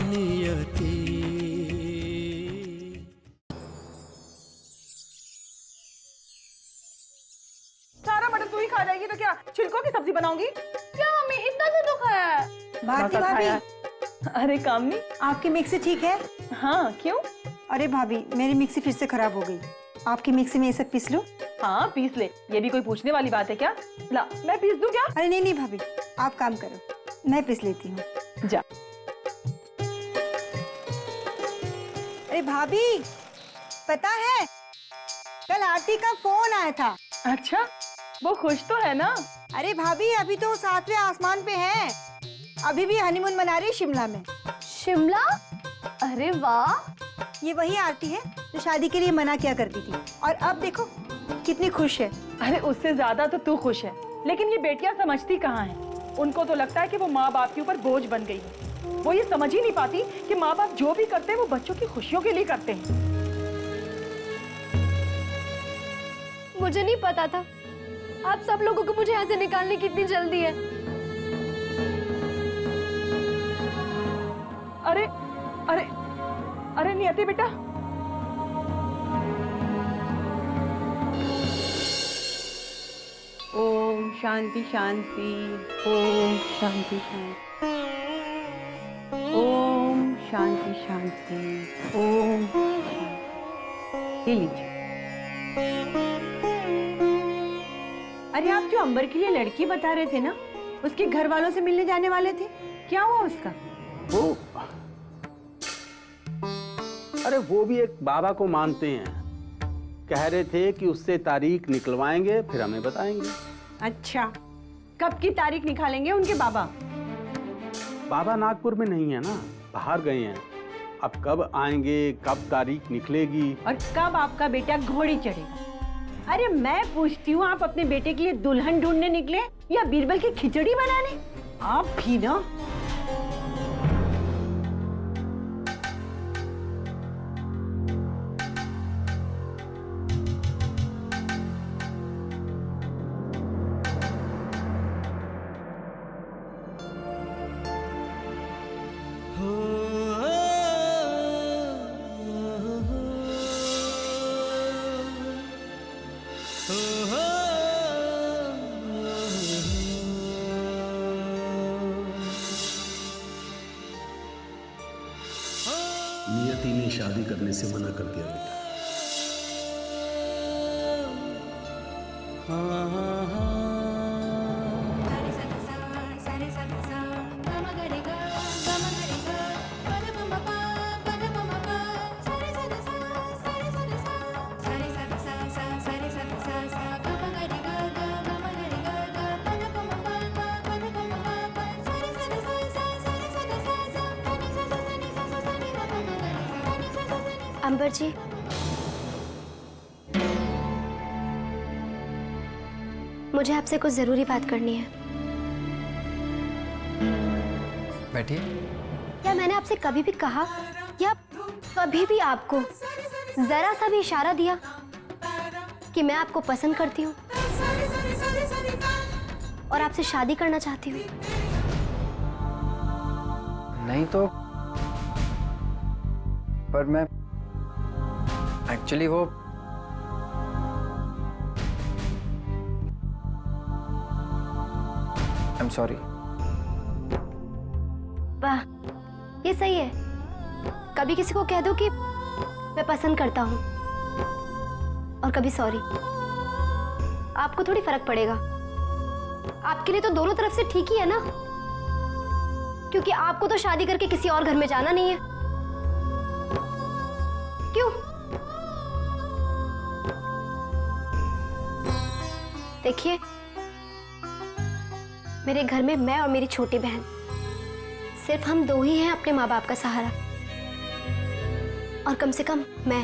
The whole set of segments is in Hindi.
नियति। सारा मटन तू ही खा जाएगी तो क्या छिलकों की सब्जी बनाऊंगी? क्या मम्मी इतना तो खाया है? भारती भाभी, अरे कामनी, आपकी मिक्सी ठीक है? हाँ क्यों? अरे भाभी, मेरी मिक्सी फिर से खराब हो गई। आपकी मिक्सी में ये सब पीस लूं? हाँ पीस ले, ये भी कोई पूछने वाली बात है क्या? ला मैं पीस दूं क्या? अरे नहीं नहीं भाभी, आप काम करो, मैं पीस लेती हूँ। जा। अरे भाभी, पता है कल आरती का फोन आया था। अच्छा, वो खुश तो है ना? अरे भाभी, अभी तो 7वें आसमान पे है, अभी भी हनीमून मना रही शिमला में। शिमला? अरे वाह! ये वही आरती है जो शादी के लिए मना किया करती थी, और अब देखो कितनी खुश है। अरे उससे ज्यादा तो तू खुश है, लेकिन ये बेटियां समझती कहाँ हैं? उनको तो लगता है कि वो माँ बाप के ऊपर बोझ बन गई है। वो ये समझ ही नहीं पाती कि माँ बाप जो भी करते हैं वो बच्चों की खुशियों के लिए करते हैं। मुझे नहीं पता था आप सब लोगों को मुझे यहाँ से निकालने की इतनी जल्दी है। अरे अरे अरे नियति बेटा, ओम शांति शांति, ओम शांति शांति, ओम शांति शांति, ओम शांति। ये लीजिए। अरे आप जो अंबर के लिए लड़की बता रहे थे ना, उसके घर वालों से मिलने जाने वाले थे, क्या हुआ उसका? वो अरे वो भी एक बाबा को मानते हैं, कह रहे थे कि उससे तारीख निकलवाएंगे फिर हमें बताएंगे। अच्छा, कब की तारीख निकालेंगे उनके बाबा? बाबा नागपुर में नहीं है ना, बाहर गए हैं। अब कब आएंगे, कब तारीख निकलेगी और कब आपका बेटा घोड़ी चढ़ेगा? अरे मैं पूछती हूँ, आप अपने बेटे के लिए दुल्हन ढूंढने निकले या बीरबल की खिचड़ी बनाने? आप भी ना। नियति ने शादी करने से मना कर दिया बेटा। अंबर जी, मुझे आपसे कुछ जरूरी बात करनी है। बैठिए। क्या मैंने आपसे कभी भी कहा या कभी भी आपको जरा सा भी इशारा दिया कि मैं आपको पसंद करती हूँ और आपसे शादी करना चाहती हूँ? नहीं तो, पर मैं एक्चुअली वो आई एम सॉरी। वाह, ये सही है। कभी किसी को कह दो कि मैं पसंद करता हूँ और कभी सॉरी। आपको थोड़ी फर्क पड़ेगा। आपके लिए तो दोनों तरफ से ठीक ही है ना, क्योंकि आपको तो शादी करके किसी और घर में जाना नहीं है। क्यों? देखिए, मेरे घर में मैं और मेरी छोटी बहन, सिर्फ हम दो ही हैं अपने माँ बाप का सहारा। और कम से कम मैं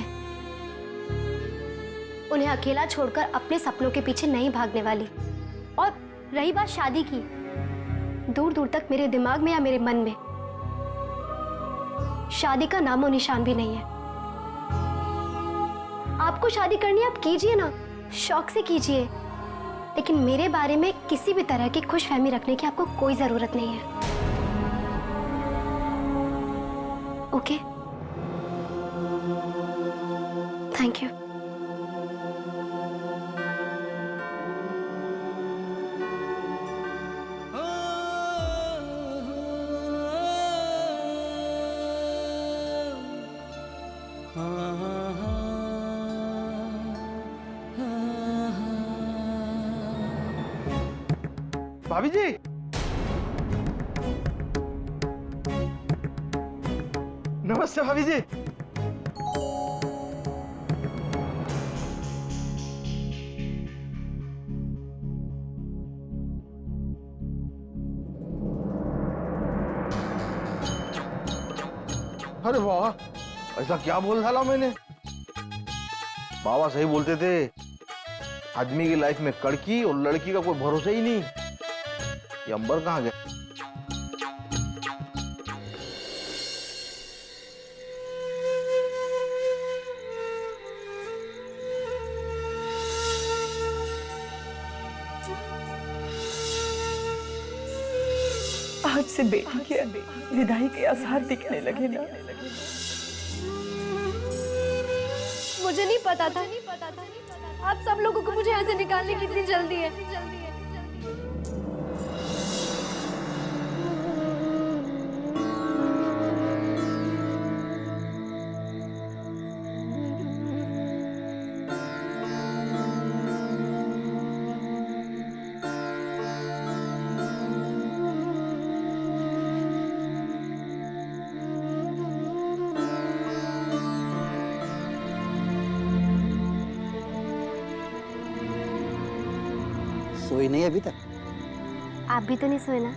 उन्हें अकेला छोड़कर अपने सपनों के पीछे नहीं भागने वाली। और रही बात शादी की, दूर दूर तक मेरे दिमाग में या मेरे मन में शादी का नामो निशान भी नहीं है। आपको शादी करनी है, आप कीजिए ना, शौक से कीजिए, लेकिन मेरे बारे में किसी भी तरह की खुशफहमी रखने की आपको कोई जरूरत नहीं है। Okay, thank you. भाभी जी, नमस्ते भाभी जी। अरे वाह, ऐसा क्या बोल डाला मैंने? बाबा सही बोलते थे, आदमी की लाइफ में कड़की और लड़की का कोई भरोसा ही नहीं। ये अंबर कहाँ गया? आज से बेटी के विदाई के आसार दिखने लगे ना। मुझे नहीं पता था आप सब लोगों को मुझे यहाँ से निकालने की इतनी जल्दी है। सोई नहीं अभी तक? आप भी तो नहीं सोए ना?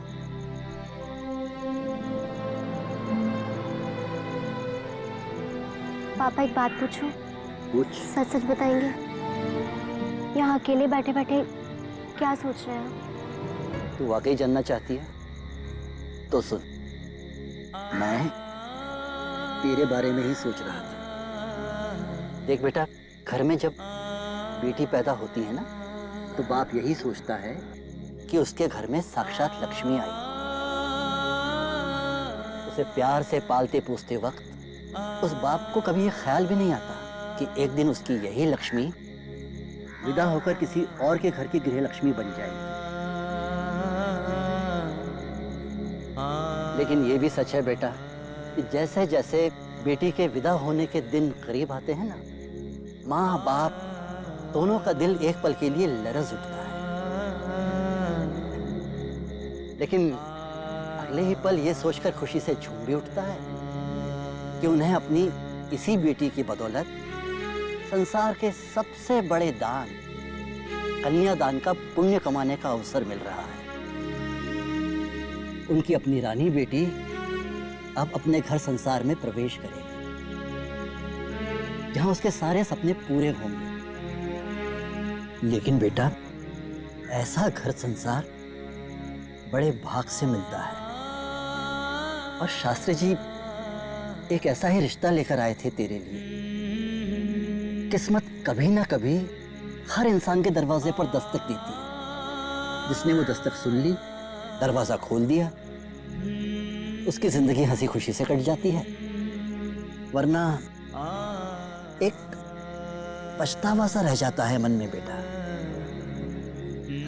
पापा एक बात पूछूं? पूछ। सच सच बताएंगे? यहाँ अकेले बैठे बैठे क्या सोच रहे हो? तू वाकई जानना चाहती है तो सुन। मैं तेरे बारे में ही सोच रहा था। देख बेटा, घर में जब बेटी पैदा होती है ना, तो बाप यही सोचता है कि उसके घर में साक्षात लक्ष्मी आई। उसे प्यार से पालते पोसते वक्त उस बाप को कभी ये ख्याल भी नहीं आता कि एक दिन उसकी यही लक्ष्मी विदा होकर किसी और के घर की गृह लक्ष्मी बन जाएगी। लेकिन ये भी सच है बेटा कि जैसे जैसे बेटी के विदा होने के दिन करीब आते हैं ना, माँ बाप दोनों का दिल एक पल के लिए लरज उठता है। लेकिन अगले ही पल ये सोचकर खुशी से झूम भी उठता है कि उन्हें अपनी इसी बेटी की बदौलत संसार के सबसे बड़े दान, कन्यादान का पुण्य कमाने का अवसर मिल रहा है। उनकी अपनी रानी बेटी अब अपने घर संसार में प्रवेश करेगी, जहां उसके सारे सपने पूरे होंगे। लेकिन बेटा, ऐसा घर संसार बड़े भाग से मिलता है, और शास्त्री जी एक ऐसा ही रिश्ता लेकर आए थे तेरे लिए। किस्मत कभी ना कभी हर इंसान के दरवाजे पर दस्तक देती है। जिसने वो दस्तक सुन ली, दरवाजा खोल दिया, उसकी जिंदगी हंसी खुशी से कट जाती है। वरना एक पछतावा सा रह जाता है मन में बेटा।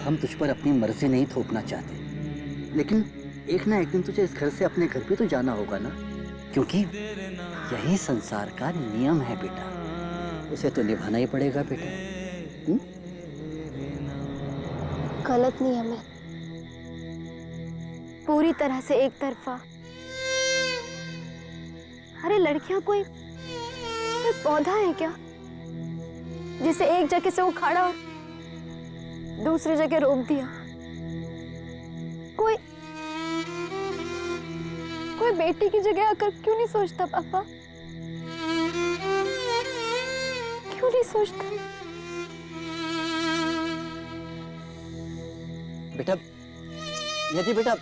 हम तुझ पर अपनी मर्जी नहीं थोपना चाहते, लेकिन एक ना एक दिन तुझे इस घर से अपने घर भी तो जाना होगा ना, क्योंकि यही संसार का नियम है बेटा। उसे तो निभाना ही पड़ेगा बेटा। गलत नियम है, पूरी तरह से एक तरफा। अरे लड़कियां कोई पौधा है क्या जिसे एक जगह से उखाड़ा और दूसरी जगह रोप दिया? कोई बेटी की जगह आकर क्यों नहीं सोचता पापा? क्यों नहीं सोचता? बेटा, यदि बेटा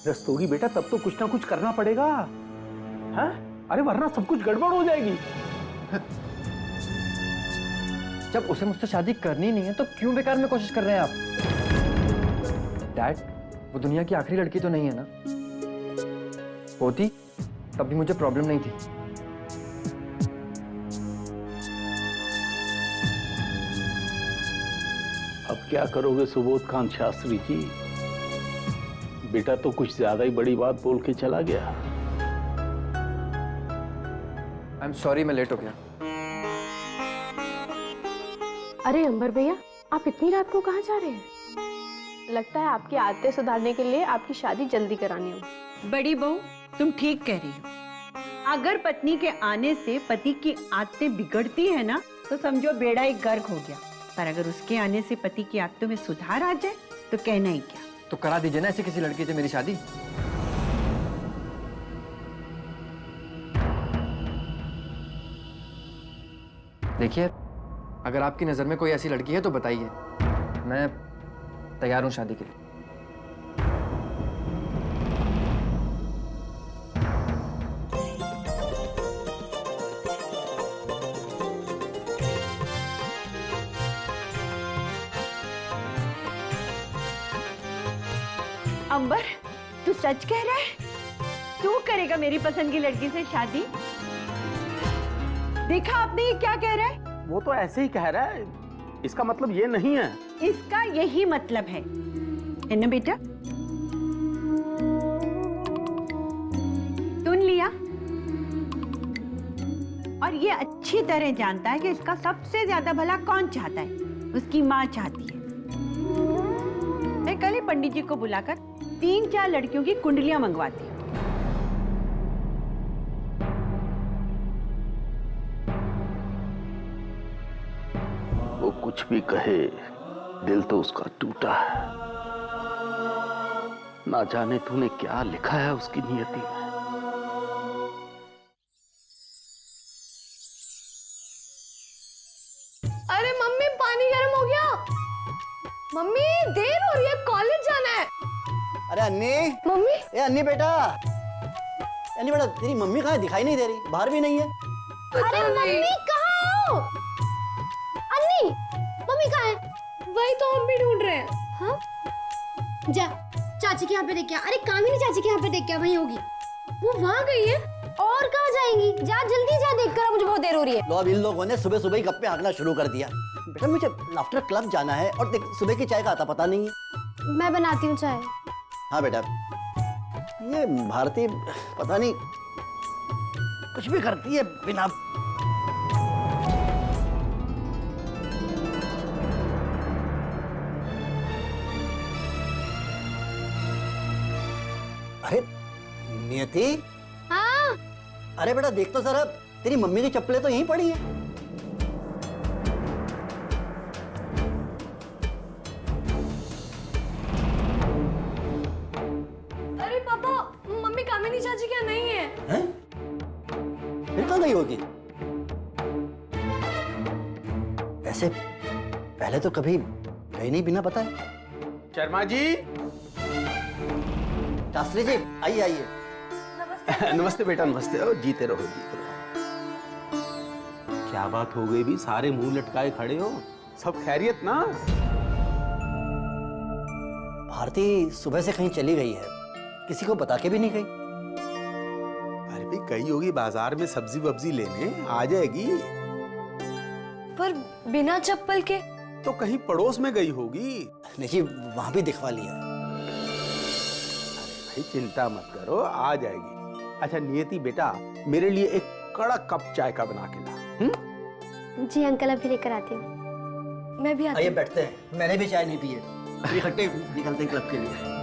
रस्तोगी बेटा, तब तो कुछ ना कुछ करना पड़ेगा, हाँ? अरे वरना सब कुछ गड़बड़ हो जाएगी। जब उसे मुझसे शादी करनी नहीं है तो क्यों बेकार में कोशिश कर रहे हैं आप? डैड, वो दुनिया की आखिरी लड़की तो नहीं है ना? होती तब भी मुझे प्रॉब्लम नहीं थी। अब क्या करोगे सुबोध कांत शास्त्री जी? बेटा तो कुछ ज्यादा ही बड़ी बात बोल के चला गया। आई एम सॉरी, मैं लेट हो गया। अरे अंबर भैया, आप इतनी रात को कहाँ जा रहे हैं? लगता है आपकी आदतें सुधारने के लिए आपकी शादी जल्दी करानी होगी। बड़ी बहू, तुम ठीक कह रही हो। अगर पत्नी के आने से पति की आदतें बिगड़ती है ना, तो समझो बेड़ा एक गर्क हो गया। पर अगर उसके आने से पति की आदतों में सुधार आ जाए तो कहना ही क्या। तो करा दीजिए ना ऐसी किसी लड़की से मेरी शादी। देखिए, अगर आपकी नजर में कोई ऐसी लड़की है तो बताइए, मैं तैयार हूं शादी के लिए। अंबर, तू सच कह रहा है? तू करेगा मेरी पसंद की लड़की से शादी? देखा आपने ये क्या कह रहा है? वो तो ऐसे ही कह रहा है, इसका मतलब ये नहीं है। इसका यही मतलब है ना बेटा? सुन लिया? और ये अच्छी तरह जानता है कि इसका सबसे ज्यादा भला कौन चाहता है। उसकी माँ चाहती है। मैं कल ही पंडित जी को बुलाकर 3-4 लड़कियों की कुंडलियां मंगवाती हूँ। वो कुछ भी कहे, दिल तो उसका टूटा है। ना जाने तूने क्या लिखा है उसकी नियति में। अरे मम्मी, पानी गर्म हो गया। मम्मी, देर हो रही है, कॉलेज जाना है। अरे अन्नी, मम्मी, ए अन्नी बेटा, अन्नी बेटा, तेरी मम्मी कहाँ है? दिखाई नहीं दे रही, बाहर भी नहीं है। अरे मम्मी कहाँ हो? अन्नी, मम्मी कहाँ है? वही तो हम भी ढूंढ रहे हैं। हाँ? जा, चाची के यहाँ पे देख के आ। अरे कामिनी चाची के यहाँ पे देख के आ, वहीं होगी। वो वहाँ गई है। और कहाँ जाएंगी? जा जल्दी जा, देख कर, मुझे बहुत देर हो रही है। लो, अब इन लोगों ने सुबह सुबह ही गप्पे हाँकना शुरू कर दिया। बेटा मुझे लाफ्टर क्लब जाना है और देख सुबह की चाय का आता पता नहीं है। मैं बनाती हूँ चाय। हाँ बेटा, ये भारती पता नहीं कुछ भी करती है बिना। अरे नियति। हाँ? अरे बेटा देख तो जरा, तेरी मम्मी की चप्पलें तो यहीं पड़ी हैं। अरे पापा, मम्मी कामिनी चाची क्या नहीं है? हैं? फिर कहाँ गई होगी? ऐसे पहले तो कभी गई नहीं बिना बताए। शर्मा जी। शास्त्री जी, आइए आइए। नमस्ते बेटा, नमस्ते। ओ, जीते रहो, जीते रहो। क्या बात हो गई भी? सारे मुंह लटकाए खड़े हो। सब खैरियत ना? भारती सुबह से कहीं चली गई है, किसी को बता के भी नहीं गई। अरे भाई, गई होगी बाजार में सब्जी वब्जी लेने, आ जाएगी। पर बिना चप्पल के? तो कहीं पड़ोस में गई होगी। नहीं जी, वहां भी दिखवा लिया। भाई चिंता मत करो, आ जाएगी। अच्छा नियति बेटा, मेरे लिए एक कड़क कप चाय का बना के ला। जी अंकल, अभी लेकर आती हूँ। मैं भी आती आइए हूँ। बैठते हैं, मैंने भी चाय नहीं पी है। इकट्ठे निकलते हैं क्लब के लिए।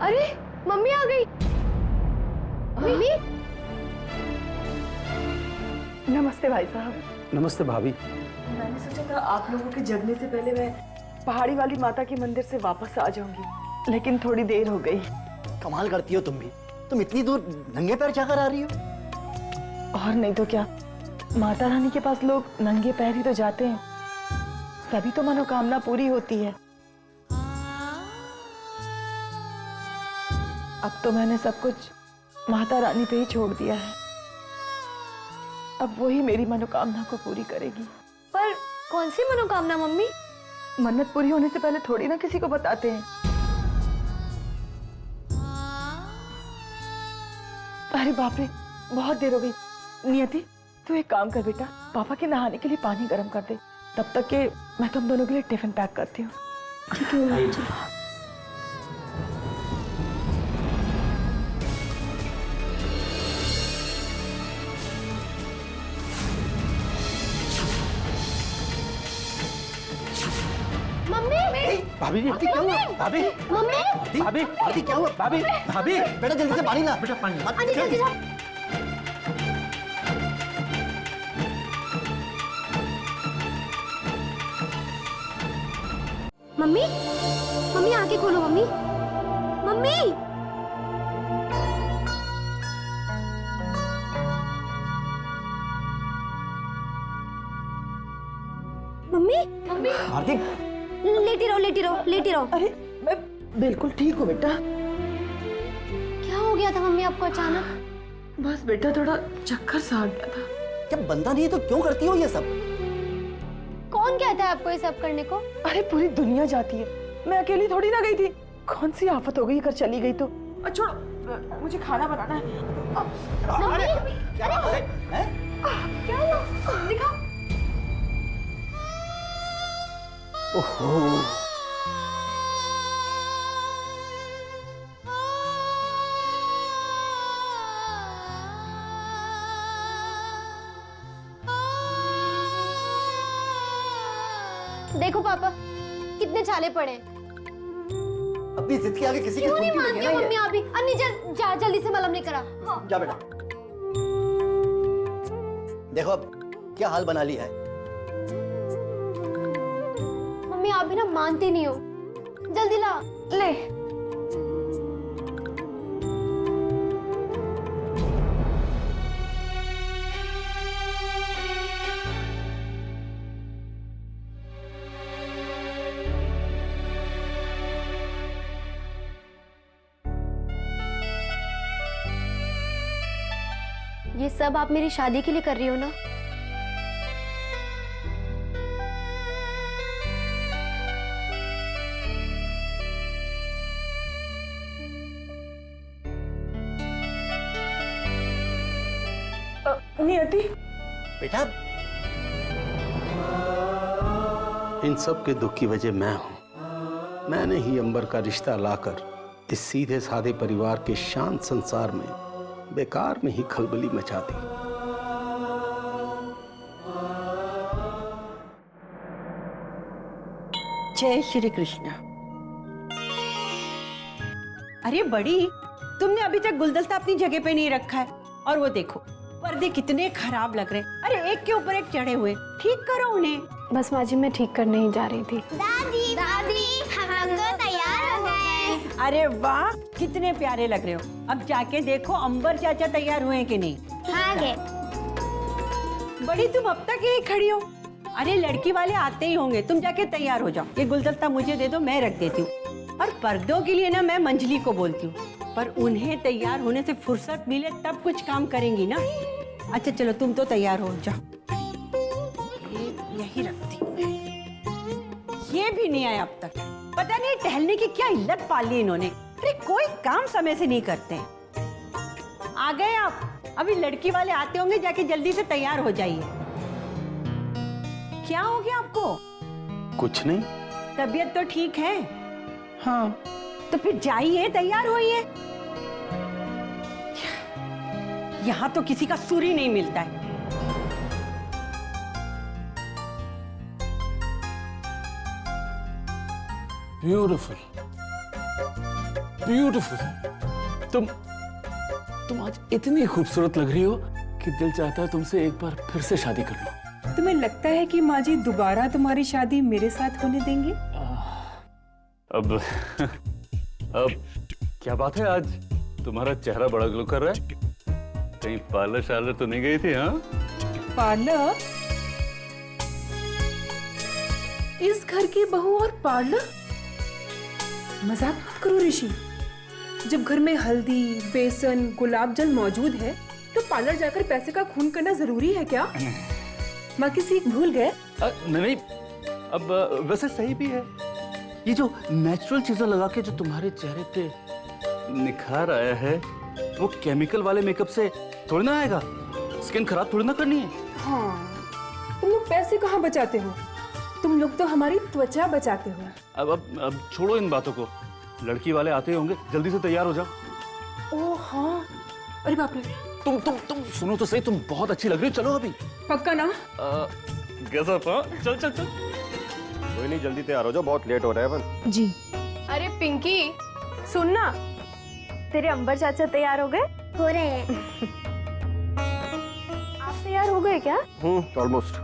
अरे मम्मी आ गई। मम्मी नमस्ते भाई साहब। नमस्ते भाभी। मैंने सोचा था आप लोगों के जगने से पहले मैं पहाड़ी वाली माता के मंदिर से वापस आ जाऊंगी, लेकिन थोड़ी देर हो गई। कमाल करती हो तुम भी। तुम इतनी दूर नंगे पैर जाकर आ रही हो? और नहीं तो क्या, माता रानी के पास लोग नंगे पैर ही तो जाते हैं, तभी तो मनोकामना पूरी होती है। अब तो मैंने सब कुछ माता रानी पे ही छोड़ दिया है। अब वही मेरी मनोकामना को पूरी करेगी। पर कौन सी मनोकामना मम्मी? मन्नत पूरी होने से पहले थोड़ी ना किसी को बताते हैं। अरे बाप रे, बहुत देर हो गई। नियति, तू एक काम कर बेटा, पापा के नहाने के लिए पानी गर्म कर दे, तब तक के मैं तुम दोनों के लिए टिफिन पैक करती हूँ। ठीक है। भाभी जी क्या हुआ? भाभी मम्मी भाभी भाभी क्या हुआ? भाभी भाभी बेटा जल्दी से पानी ला। बेटा पानी मत। आने जल्दी जा। मम्मी मम्मी आंखें खोलो मम्मी। मम्मी मम्मी मम्मी आरती लेटी रहो लेटी रहो लेटी रहो। अरे मैं बिल्कुल ठीक हूँ बेटा। क्या हो गया था मम्मी आपको अचानक? बस बेटा थोड़ा चक्कर सा आ गया था। जब बंदा नहीं है तो क्यों करती हो ये सब? कौन कहता है आपको ये सब करने को? अरे पूरी दुनिया जाती है, मैं अकेली थोड़ी ना गई थी। कौन सी आफत हो गई अगर चली गई तो। छोड़ो, मुझे खाना बनाना है। मम्मी क्या बात है? हैं? क्या हुआ? दिखाओ। ओहो देखो पापा कितने छाले पड़े। अपनी जिद के आगे किसी की क्यों नहीं सुनती मानती नहीं है मम्मी? ना अभी अन्नी जा जल्दी से मलहम लेकर आ। हाँ। जा बेटा। देखो अब क्या हाल बना लिया है। मम्मी आप भी ना मानती नहीं हो, जल्दी ला। ले ये सब आप मेरी शादी के लिए कर रही हो ना? नियति बेटा इन सब के दुख की वजह मैं हूं। मैंने ही अंबर का रिश्ता लाकर इस सीधे साधे परिवार के शांत संसार में बेकार में ही खलबली मचा दी। जय श्री कृष्ण। अरे बड़ी, तुमने अभी तक गुलदस्ता अपनी जगह पे नहीं रखा है, और वो देखो पर्दे कितने खराब लग रहे हैं। अरे एक के ऊपर एक चढ़े हुए, ठीक करो उन्हें। बस माँ जी मैं ठीक करने ही जा रही थी। दादी दादी हम तो तैयार हो गए। अरे वाह, कितने प्यारे लग रहे हो। अब जाके देखो अंबर चाचा तैयार हुए हैं कि नहीं। हाँ गे। बड़ी तुम अब तक यही खड़ी हो? अरे लड़की वाले आते ही होंगे, तुम जाके तैयार हो जाओ। ये गुलदस्ता मुझे दे दो, मैं रख देती हूँ। और पर्दों के लिए ना मैं मंजली को बोलती हूँ, पर उन्हें तैयार होने से फुर्सत मिले तब कुछ काम करेंगी ना। अच्छा चलो तुम तो तैयार हो जाओ। ये यही रखती हूँ मैं। ये भी नहीं आया अब तक। पता नहीं टहलने की क्या इल्लत पाल ली इन्होंने। अरे कोई काम समय से नहीं करते। आ गए आप? अभी लड़की वाले आते होंगे, जाके जल्दी से तैयार हो जाइए। क्या हो गया आपको? कुछ नहीं। तबीयत तो ठीक है? हाँ। तो फिर जाइए, तैयार होइए। यहाँ तो किसी का सुर ही नहीं मिलता है। ब्यूटीफुल। ब्यूटीफुल। तुम आज इतनी खूबसूरत लग रही हो कि दिल चाहता है तुमसे एक बार फिर से शादी कर लो। तुम्हें लगता है कि माँ जी दोबारा तुम्हारी शादी मेरे साथ होने देंगे? अब क्या बात है, आज तुम्हारा चेहरा बड़ा ग्लो कर रहा है। कहीं पार्लर शार्लर तो नहीं गई थी? हाँ, पार्लर? इस घर की बहू और पार्लर? मजाक मत करो ऋषि। जब घर में हल्दी, बेसन, गुलाब जल मौजूद है तो पार्लर जाकर पैसे का खून करना जरूरी है क्या? माँ की सीख भूल गए? नहीं, अब वैसे सही भी है। ये जो नेचुरल चीजें लगा के जो तुम्हारे चेहरे पे निखार आया है, वो केमिकल वाले मेकअप से थोड़ी ना आएगा। स्किन खराब थोड़ी ना करनी है। हाँ, तुम लोग पैसे कहाँ बचाते हो? तुम लोग तो हमारी त्वचा बचाते हो। अब छोड़ो इन बातों को। लड़की वाले आते होंगे, जल्दी से तैयार हो जाओ। ओह हाँ, अरे बाप रे। तुम सुनो तो सही, तुम बहुत अच्छी लग रही हो। चलो अभी। पक्का ना? गजब। चल चल चल। कोई नहीं, जल्दी तैयार हो जाओ, बहुत लेट हो रहा है अपन। जी। अरे पिंकी, सुन ना, तेरे अंबर चाचा तैयार हो गए? हो रहे हैं। आप तैयार हो गए क्या? ऑलमोस्ट।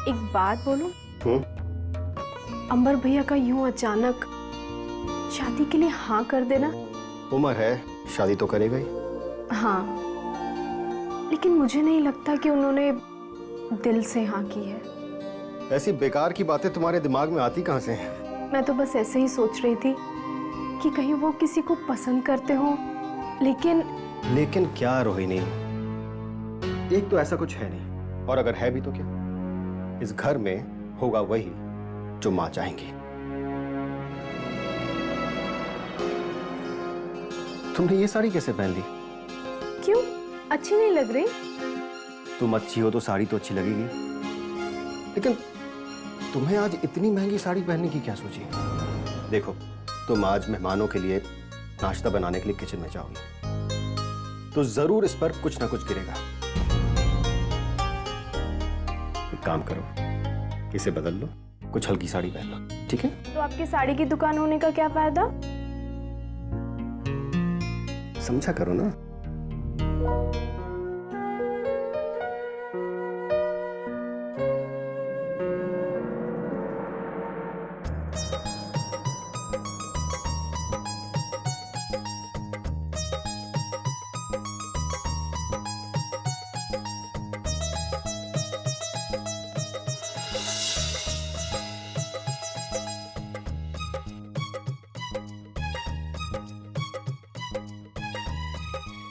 एक बात बोलूं? अंबर भैया का यूं अचानक शादी के लिए हाँ कर देना। उम्र है, शादी तो करेगा ही। हाँ, लेकिन मुझे नहीं लगता कि उन्होंने दिल से हाँ की है। ऐसी बेकार की बातें तुम्हारे दिमाग में आती कहाँ से हैं? मैं तो बस ऐसे ही सोच रही थी कि कहीं वो किसी को पसंद करते हो, लेकिन क्या रोहिणी, एक तो ऐसा कुछ है नहीं, और अगर है भी तो क्या? इस घर में होगा वही जो माँ चाहेंगी। तुमने ये साड़ी कैसे पहन ली? क्यों, अच्छी नहीं लग रही? तुम अच्छी हो तो साड़ी तो अच्छी लगेगी, लेकिन तुम्हें आज इतनी महंगी साड़ी पहनने की क्या सोची? देखो, तुम आज मेहमानों के लिए नाश्ता बनाने के लिए किचन में जाओगी तो जरूर इस पर कुछ ना कुछ गिरेगा। एक काम करो, इसे बदल लो, कुछ हल्की साड़ी पहन लो, ठीक है? तो आपकी साड़ी की दुकान होने का क्या फायदा? समझा करो ना।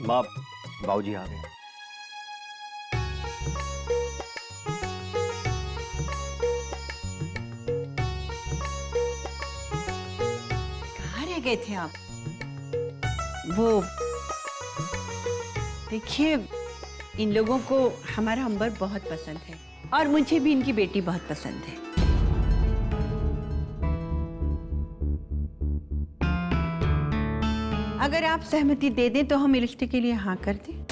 माँ, बाबूजी आ गए। कहाँ रह गए थे आप? वो देखिए, इन लोगों को हमारा अंबर बहुत पसंद है और मुझे भी इनकी बेटी बहुत पसंद है। अगर आप सहमति दे दें तो हम रिश्ते के लिए हाँ कर दें।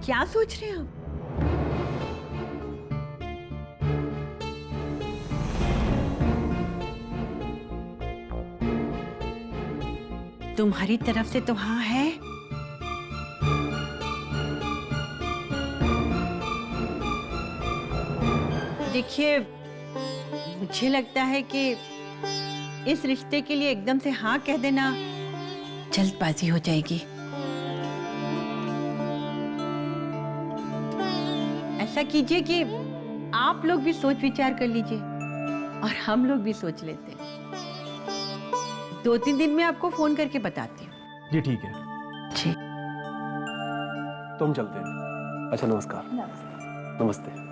क्या सोच रहे हैं आप? तुम्हारी तरफ से तो हाँ है। देखिए, मुझे लगता है कि इस रिश्ते के लिए एकदम से हाँ कह देना जल्दबाजी हो जाएगी। ऐसा कीजिए कि आप लोग भी सोच विचार कर लीजिए और हम लोग भी सोच लेते हैं। 2-3 दिन में आपको फोन करके बताती हूँ। जी ठीक है, जी। तुम चलते हैं। अच्छा, नमस्कार। नमस्ते।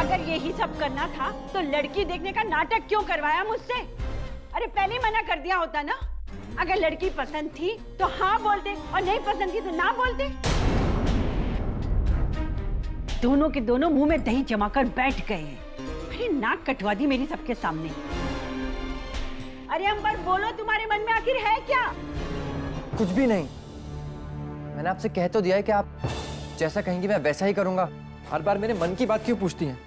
अगर यही सब करना था तो लड़की देखने का नाटक क्यों करवाया मुझसे? अरे पहले मना कर दिया होता ना। अगर लड़की पसंद थी तो हाँ बोलते और नहीं पसंद थी तो ना बोलते। दोनों के दोनों मुंह में दही जमाकर बैठ गए हैं। अरे नाक कटवा दी मेरी सबके सामने। अरे अंबर, बोलो, तुम्हारे मन में आखिर है क्या? कुछ भी नहीं। मैंने आपसे कह तो दिया है कि आप जैसा कहेंगी मैं वैसा ही करूंगा। हर बार मेरे मन की बात क्यों पूछती हैं?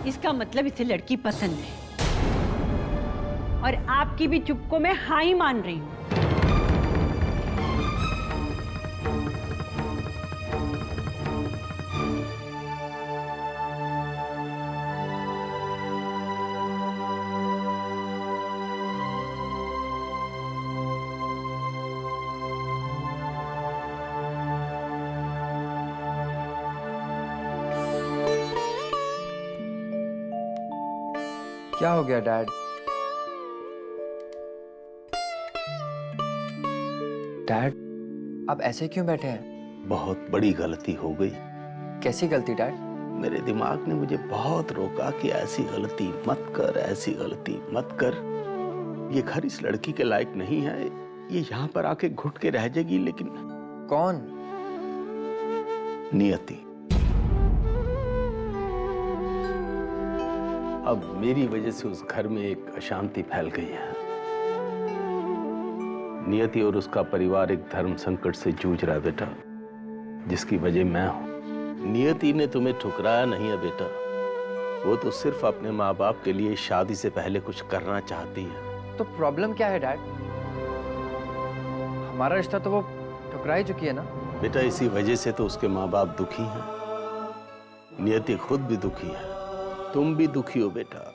इसका मतलब इसे लड़की पसंद है और आपकी भी चुप को मैं हाँ ही मान रही हूँ। क्या हो गया डैड? डैड, आप ऐसे क्यों बैठे हैं? बहुत बड़ी गलती हो गई। कैसी गलती डैड? मेरे दिमाग ने मुझे बहुत रोका कि ऐसी गलती मत कर, ऐसी गलती मत कर। ये घर इस लड़की के लायक नहीं है। ये यहाँ पर आके घुट के रह जाएगी। लेकिन कौन? नियति। अब मेरी वजह से उस घर में एक अशांति फैल गई है। नियति और उसका परिवार एक धर्म संकट से जूझ रहा है बेटा, जिसकी वजह मैं हूं। नियति ने तुम्हें ठुकराया नहीं है बेटा। वो तो सिर्फ अपने माँ बाप के लिए शादी से पहले कुछ करना चाहती है। तो प्रॉब्लम क्या है डैड? हमारा रिश्ता तो वो ठुकरा ही चुकी है ना। बेटा इसी वजह से तो उसके माँ बाप दुखी हैं। नियति खुद भी दुखी है, तुम भी दुखी हो बेटा।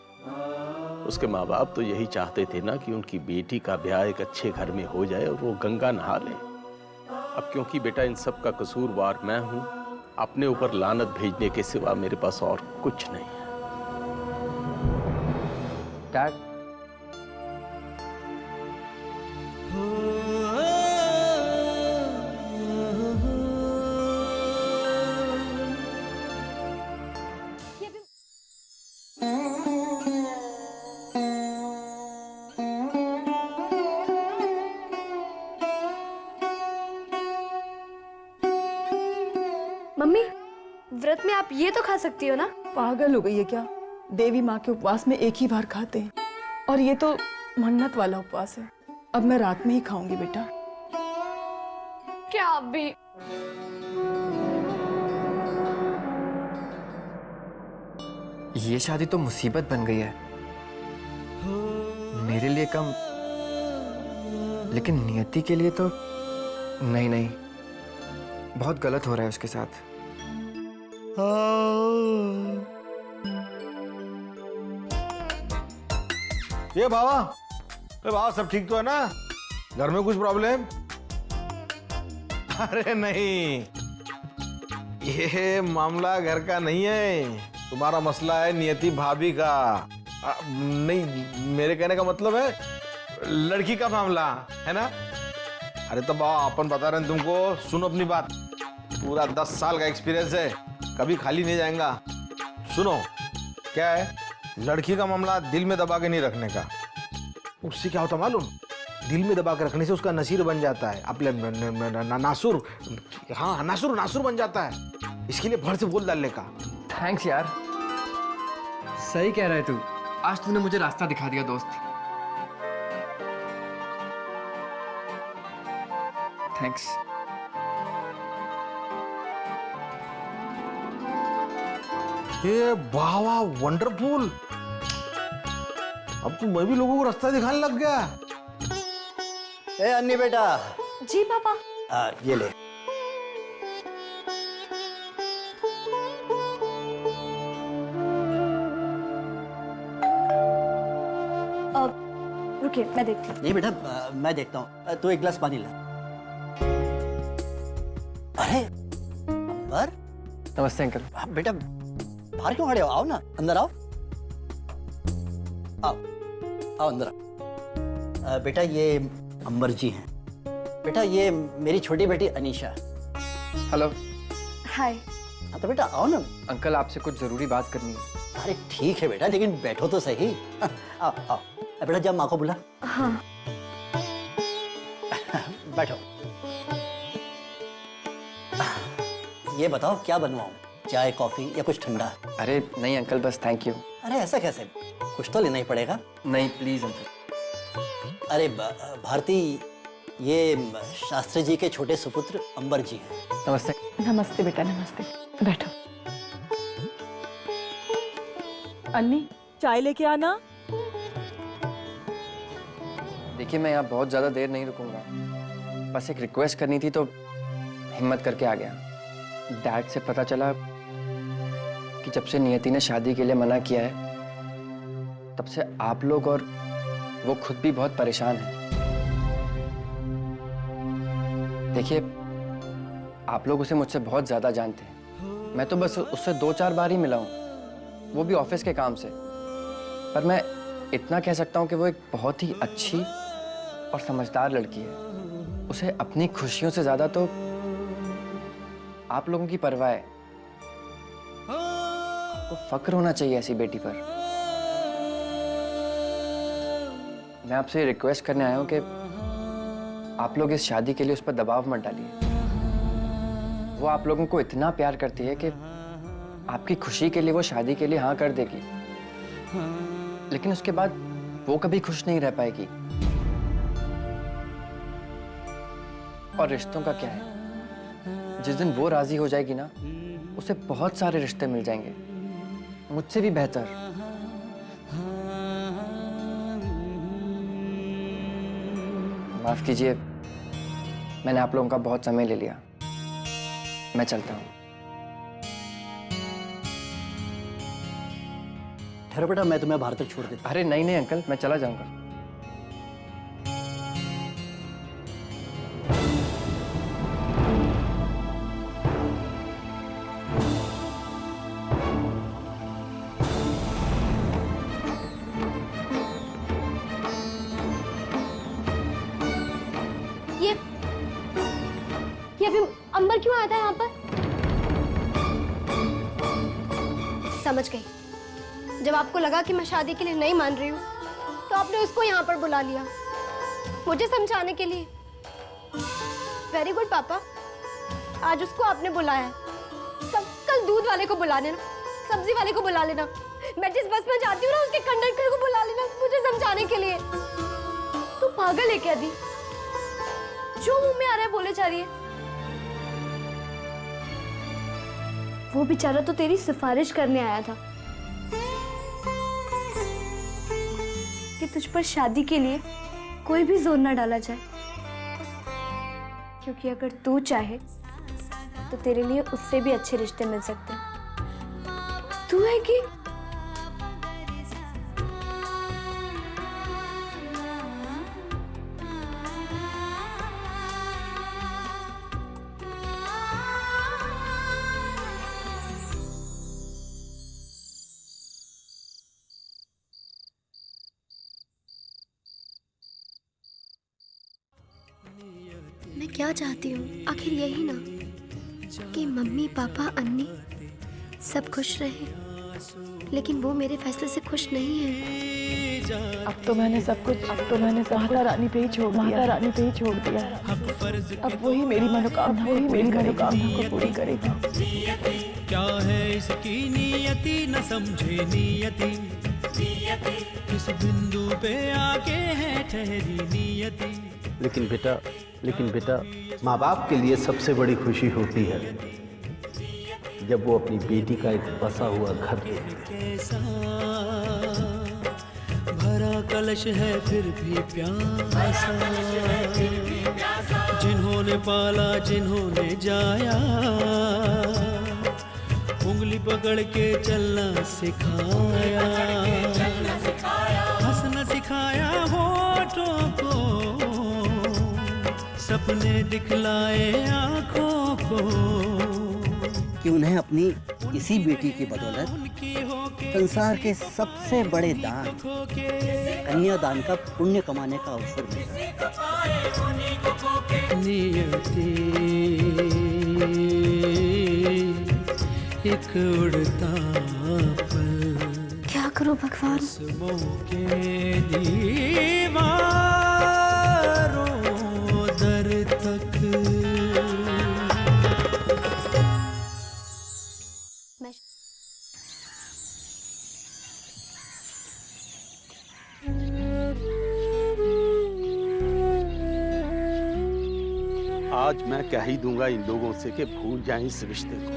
उसके माँ बाप तो यही चाहते थे ना कि उनकी बेटी का ब्याह एक अच्छे घर में हो जाए और वो गंगा नहा ले। अब क्योंकि बेटा इन सब का कसूरवार मैं हूं, अपने ऊपर लानत भेजने के सिवा मेरे पास और कुछ नहीं है। डैड, मम्मी, व्रत में आप ये तो खा सकती हो ना? पागल हो गई है क्या? देवी माँ के उपवास में एक ही बार खाते हैं और ये तो मन्नत वाला उपवास है। अब मैं रात में ही खाऊंगी बेटा। क्या आप भी? ये शादी तो मुसीबत बन गई है मेरे लिए कम, लेकिन नियति के लिए तो नहीं नहीं, बहुत गलत हो रहा है उसके साथ। ये बाबा, सब ठीक तो है ना? घर में कुछ प्रॉब्लम? अरे नहीं, ये मामला घर का नहीं है। तुम्हारा मसला है नियति भाभी का। नहीं, मेरे कहने का मतलब है लड़की का मामला है ना। अरे तो बाबा अपन बता रहे हैं तुमको, सुनो अपनी बात। पूरा 10 साल का एक्सपीरियंस है, कभी खाली नहीं जाएगा। सुनो, क्या है, लड़की का मामला दिल में दबा के नहीं रखने का। उससे क्या होता मालूम? दिल में दबा के रखने से उसका नसीर बन जाता है, अपने नासुर। हाँ, नासुर बन जाता है। इसके लिए भर से बोल डालने का। थैंक्स यार, सही कह रहा है तू। आज तूने मुझे रास्ता दिखा दिया दोस्त। थैंक्स। ये वाह वाह, वंडरफुल। अब तो मैं भी लोगों को रास्ता दिखाने लग गया। ए अन्नी बेटा। जी पापा। ये ले। रुकिए, मैं देखती हूँ। नहीं बेटा, मैं देखता हूँ। तू एक गिलास पानी ला। अरे अंबर। नमस्ते अंकल। बेटा बाहर क्यों खड़े हो? आओ ना, अंदर आओ। आओ अंदर आओ। बेटा ये अंबर जी हैं। बेटा ये मेरी छोटी बेटी अनीशा। हेलो। हाय। हाँ तो बेटा आओ ना। अंकल आपसे कुछ जरूरी बात करनी है। अरे ठीक है बेटा, लेकिन बैठो तो सही। आओ आओ बेटा, जब माँ को बुला। हाँ। बैठो। ये बताओ क्या बनवाऊं, चाय कॉफी या कुछ ठंडा? अरे नहीं अंकल, बस थैंक यू। अरे ऐसा कैसे? कुछ तो लेना ही पड़ेगा। नहीं प्लीज अंकल। अरे भारती, ये शास्त्री जी के छोटे सुपुत्र अंबर जी हैं। नमस्ते। नमस्ते बेटा, नमस्ते। बैठो। अन्नी, चाय लेके आना। देखिए मैं यहाँ बहुत ज़्यादा देर नहीं रुकूंगा, बस एक रिक्वेस्ट करनी थी तो हिम्मत करके आ गया। डैड से पता चला कि जब से नियति ने शादी के लिए मना किया है तब से आप लोग और वो खुद भी बहुत परेशान हैं। देखिए आप लोग उसे मुझसे बहुत ज़्यादा जानते हैं, मैं तो बस उससे 2-4 बार ही मिला हूँ, वो भी ऑफिस के काम से। पर मैं इतना कह सकता हूँ कि वो एक बहुत ही अच्छी और समझदार लड़की है। उसे अपनी खुशियों से ज्यादा तो आप लोगों की परवाह है। आपको फक्र होना चाहिए ऐसी बेटी पर। मैं आपसे रिक्वेस्ट करने आया हूं कि आप लोग इस शादी के लिए उस पर दबाव मत डालिए। वो आप लोगों को इतना प्यार करती है कि आपकी खुशी के लिए वो शादी के लिए हाँ कर देगी, लेकिन उसके बाद वो कभी खुश नहीं रह पाएगी। और रिश्तों का क्या है, जिस दिन वो राजी हो जाएगी ना, उसे बहुत सारे रिश्ते मिल जाएंगे, मुझसे भी बेहतर। माफ कीजिए, मैंने आप लोगों का बहुत समय ले लिया, मैं चलता हूँ। ठहरो बेटा, मैं तुम्हें बाहर तक छोड़ देता। अरे नहीं नहीं अंकल, मैं चला जाऊंगा। ये अभी अंबर क्यों आया था यहाँ पर? समझ गई। जब आपको लगा कि मैं शादी के लिए नहीं मान रही हूँ तो आपने उसको यहाँ पर बुला लिया मुझे समझाने के लिए। वेरी गुड पापा, आज उसको आपने बुलाया है। कल दूध वाले को बुला लेना, सब्जी वाले को बुला लेना, मैं जिस बस में जाती हूँ ना उसके कंडक्टर को बुला लेना मुझे समझाने के लिए। तू पागल है क्या दी? जो मुंह में आ रहा है बोले जा रही है। वो बेचारा तो तेरी सिफारिश करने आया था कि तुझ पर शादी के लिए कोई भी जोर ना डाला जाए, क्योंकि अगर तू चाहे तो तेरे लिए उससे भी अच्छे रिश्ते मिल सकते हैं। तू है कि मैं क्या चाहती हूँ आखिर यही ना कि मम्मी पापा अन्नी सब खुश रहें, लेकिन वो मेरे फैसले से खुश नहीं है। अब तो मैंने सब कुछ माता रानी पे ही छोड़ दिया। अब वही मेरी मनोकामना को पूरी करेगा। क्या है इसकी नियति, न समझे नियति, किस बिंदु पे आके है ठहरी नियति। लेकिन बेटा माँ बाप के लिए सबसे बड़ी खुशी होती है जब वो अपनी बेटी का एक बसा हुआ घर देखते हैं। भरा कलश है फिर भी प्यासा, जिन्होंने पाला जिन्होंने जाया, उंगली पकड़ के चलना सिखाया, हंसना सिखाया होठों को, सपने दिखलाए आंखों को, कि उन्हें अपनी इसी बेटी की बदौलत संसार के सबसे बड़े दान, कन्यादान का पुण्य कमाने का अवसर मिला। नियति एक उड़ता पल, क्या करूं भगवान? के दीवारों दर तक। आज मैं कह ही दूंगा इन लोगों से कि भूल जाएं इस रिश्ते को।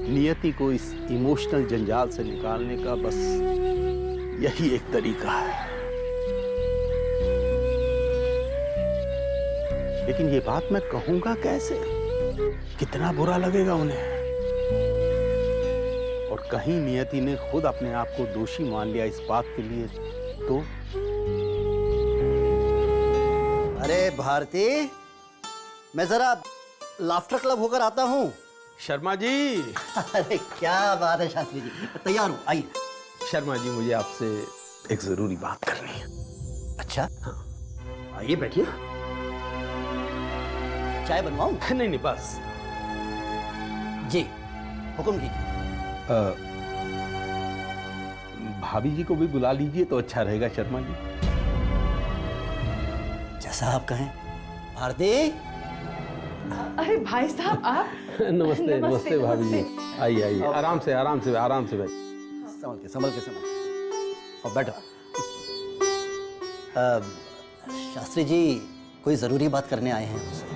नियति को इस इमोशनल जंजाल से निकालने का बस यही एक तरीका है। लेकिन ये बात मैं कहूंगा कैसे? कितना बुरा लगेगा उन्हें। और कहीं नियति ने खुद अपने आप को दोषी मान लिया इस बात के लिए तो? अरे भारती, मैं जरा लाफ्टर क्लब होकर आता हूँ। शर्मा जी। अरे क्या बात है शास्त्री जी, तैयार हूँ, आइए। शर्मा जी, मुझे आपसे एक जरूरी बात करनी है। अच्छा, हाँ, आइए बैठिए। चाय बनवाऊं? नहीं नहीं, बस। जी, हुक्म कीजिए। भाभी जी को भी बुला लीजिए तो अच्छा रहेगा शर्मा जी। जैसा आप कहें। भारती। अरे भाई साहब आप। नमस्ते नमस्ते भाभी जी। आइए आइए, आराम से आराम से आराम से भाई। संभल के और बैठो। शास्त्री जी कोई जरूरी बात करने आए हैं मुझसे।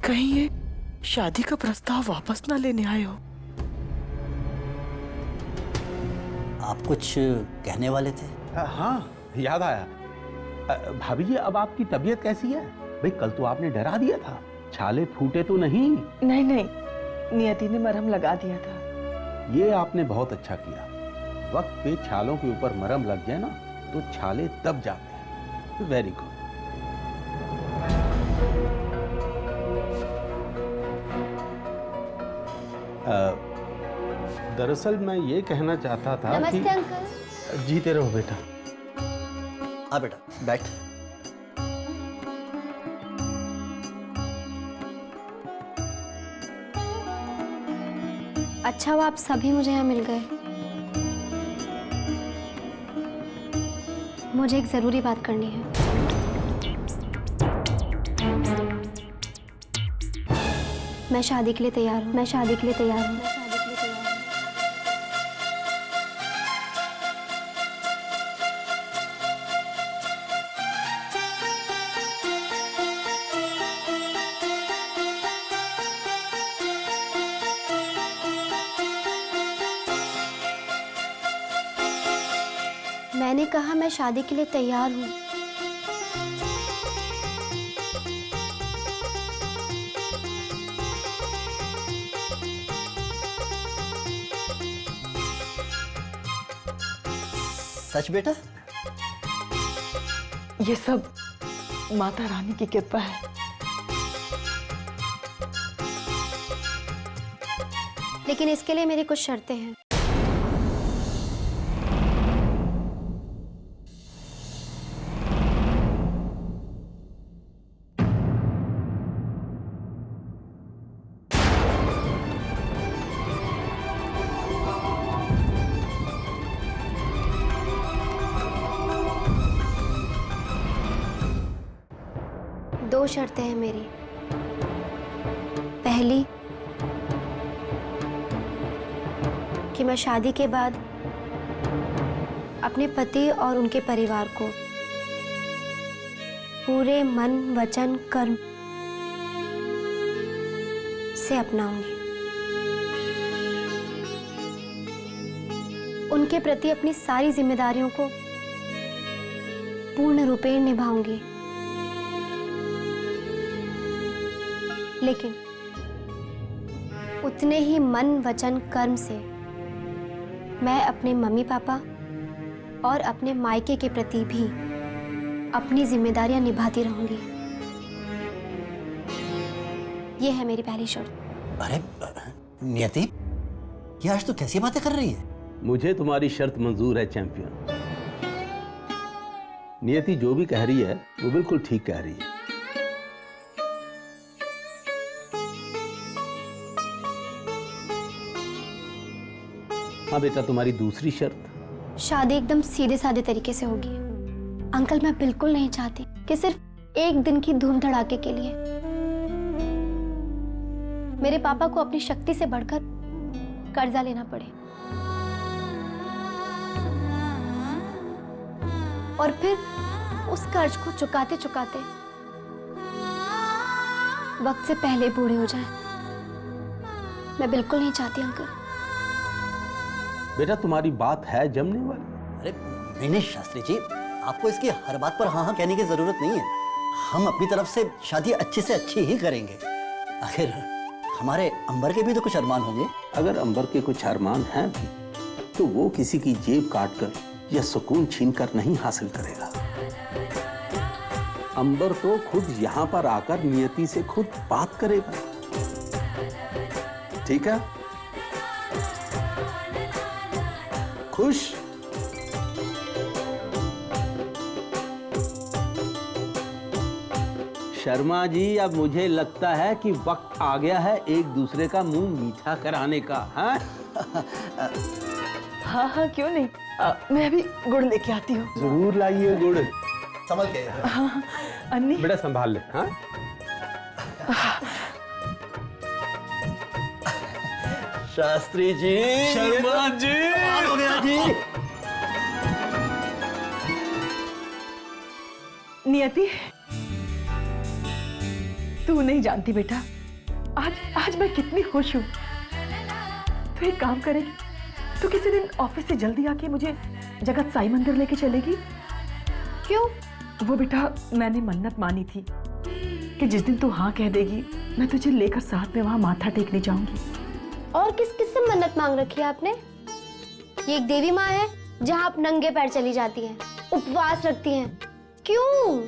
कहीं ये शादी का प्रस्ताव वापस ना लेने आए हो? आप कुछ कहने वाले थे? हाँ, याद आया। भाभी जी, अब आपकी तबीयत कैसी है? भाई कल तो आपने डरा दिया था, छाले फूटे तो नहीं? नहीं नहीं, नियति ने मरहम लगा दिया था। ये आपने बहुत अच्छा किया। वक्त पे छालों के ऊपर मरहम लग जाए ना तो छाले दब जाते हैं। Very good. दरअसल मैं ये कहना चाहता था नमस्ते कि अंकल। जीते रहो बेटा। हाँ बेटा, बैठ। अच्छा हुआ आप सभी मुझे यहाँ मिल गए। मुझे एक जरूरी बात करनी है। मैं शादी के लिए तैयार हूँ। मैंने कहा मैं शादी के लिए तैयार हूँ। सच बेटा? ये सब माता रानी की कृपा है। लेकिन इसके लिए मेरी कुछ शर्तें हैं। दो शर्तें हैं मेरी। पहली कि मैं शादी के बाद अपने पति और उनके परिवार को पूरे मन वचन कर्म से अपनाऊंगी। उनके प्रति अपनी सारी जिम्मेदारियों को पूर्ण रूपेण निभाऊंगी। लेकिन उतने ही मन वचन कर्म से मैं अपने मम्मी पापा और अपने मायके के प्रति भी अपनी जिम्मेदारियां निभाती रहूंगी। यह है मेरी पहली शर्त। अरे नियति, ये आज तो कैसी बातें कर रही है? मुझे तुम्हारी शर्त मंजूर है चैंपियन। नियति जो भी कह रही है वो बिल्कुल ठीक कह रही है। हाँ बेटा, तुम्हारी दूसरी शर्त? शादी एकदम सीधे साधे तरीके से होगी। अंकल, मैं बिल्कुल नहीं चाहती कि सिर्फ एक दिन की धूम धड़ाके के लिए मेरे पापा को अपनी शक्ति से बढ़कर कर्जा लेना पड़े और फिर उस कर्ज को चुकाते चुकाते वक्त से पहले बूढ़े हो जाएं। मैं बिल्कुल नहीं चाहती अंकल। बेटा तुम्हारी बात है जमने वाली। अरे नहीं शास्त्री जी, आपको इसकी हर बात पर हाँ हाँ कहने की जरूरत नहीं है। हम अपनी तरफ से शादी अच्छी से अच्छी ही करेंगे। आखिर हमारे अंबर के भी तो कुछ अरमान होंगे। अगर अंबर के कुछ अरमान हैं भी तो वो किसी की जेब काटकर या सुकून छीनकर नहीं हासिल करेगा। अंबर तो खुद यहां पर आकर नियति से खुद बात करेगा। ठीक है? खुश? शर्मा जी, अब मुझे लगता है कि वक्त आ गया है एक दूसरे का मुंह मीठा कराने का। हाँ हाँ हाँ, क्यों नहीं। मैं अभी गुड़ लेके आती हूँ। जरूर लाइए गुड़। संभल के। हाँ, अन्नी बेटा संभाल ले। हाँ शास्त्री जी। शर्मा जी। हो गया जी। नियति, तू नहीं जानती बेटा, आज मैं कितनी खुश हूँ। तो एक काम करेगी, तो किसी दिन ऑफिस से जल्दी आके मुझे जगत साई मंदिर लेके चलेगी? क्यों? वो बेटा, मैंने मन्नत मानी थी कि जिस दिन तू हाँ कह देगी मैं तुझे लेकर साथ में वहां माथा टेकने जाऊंगी। और किस किस से मन्नत मांग रखी है आपने? ये एक देवी माँ है जहाँ आप नंगे पैर चली जाती हैं, उपवास रखती हैं। क्यों?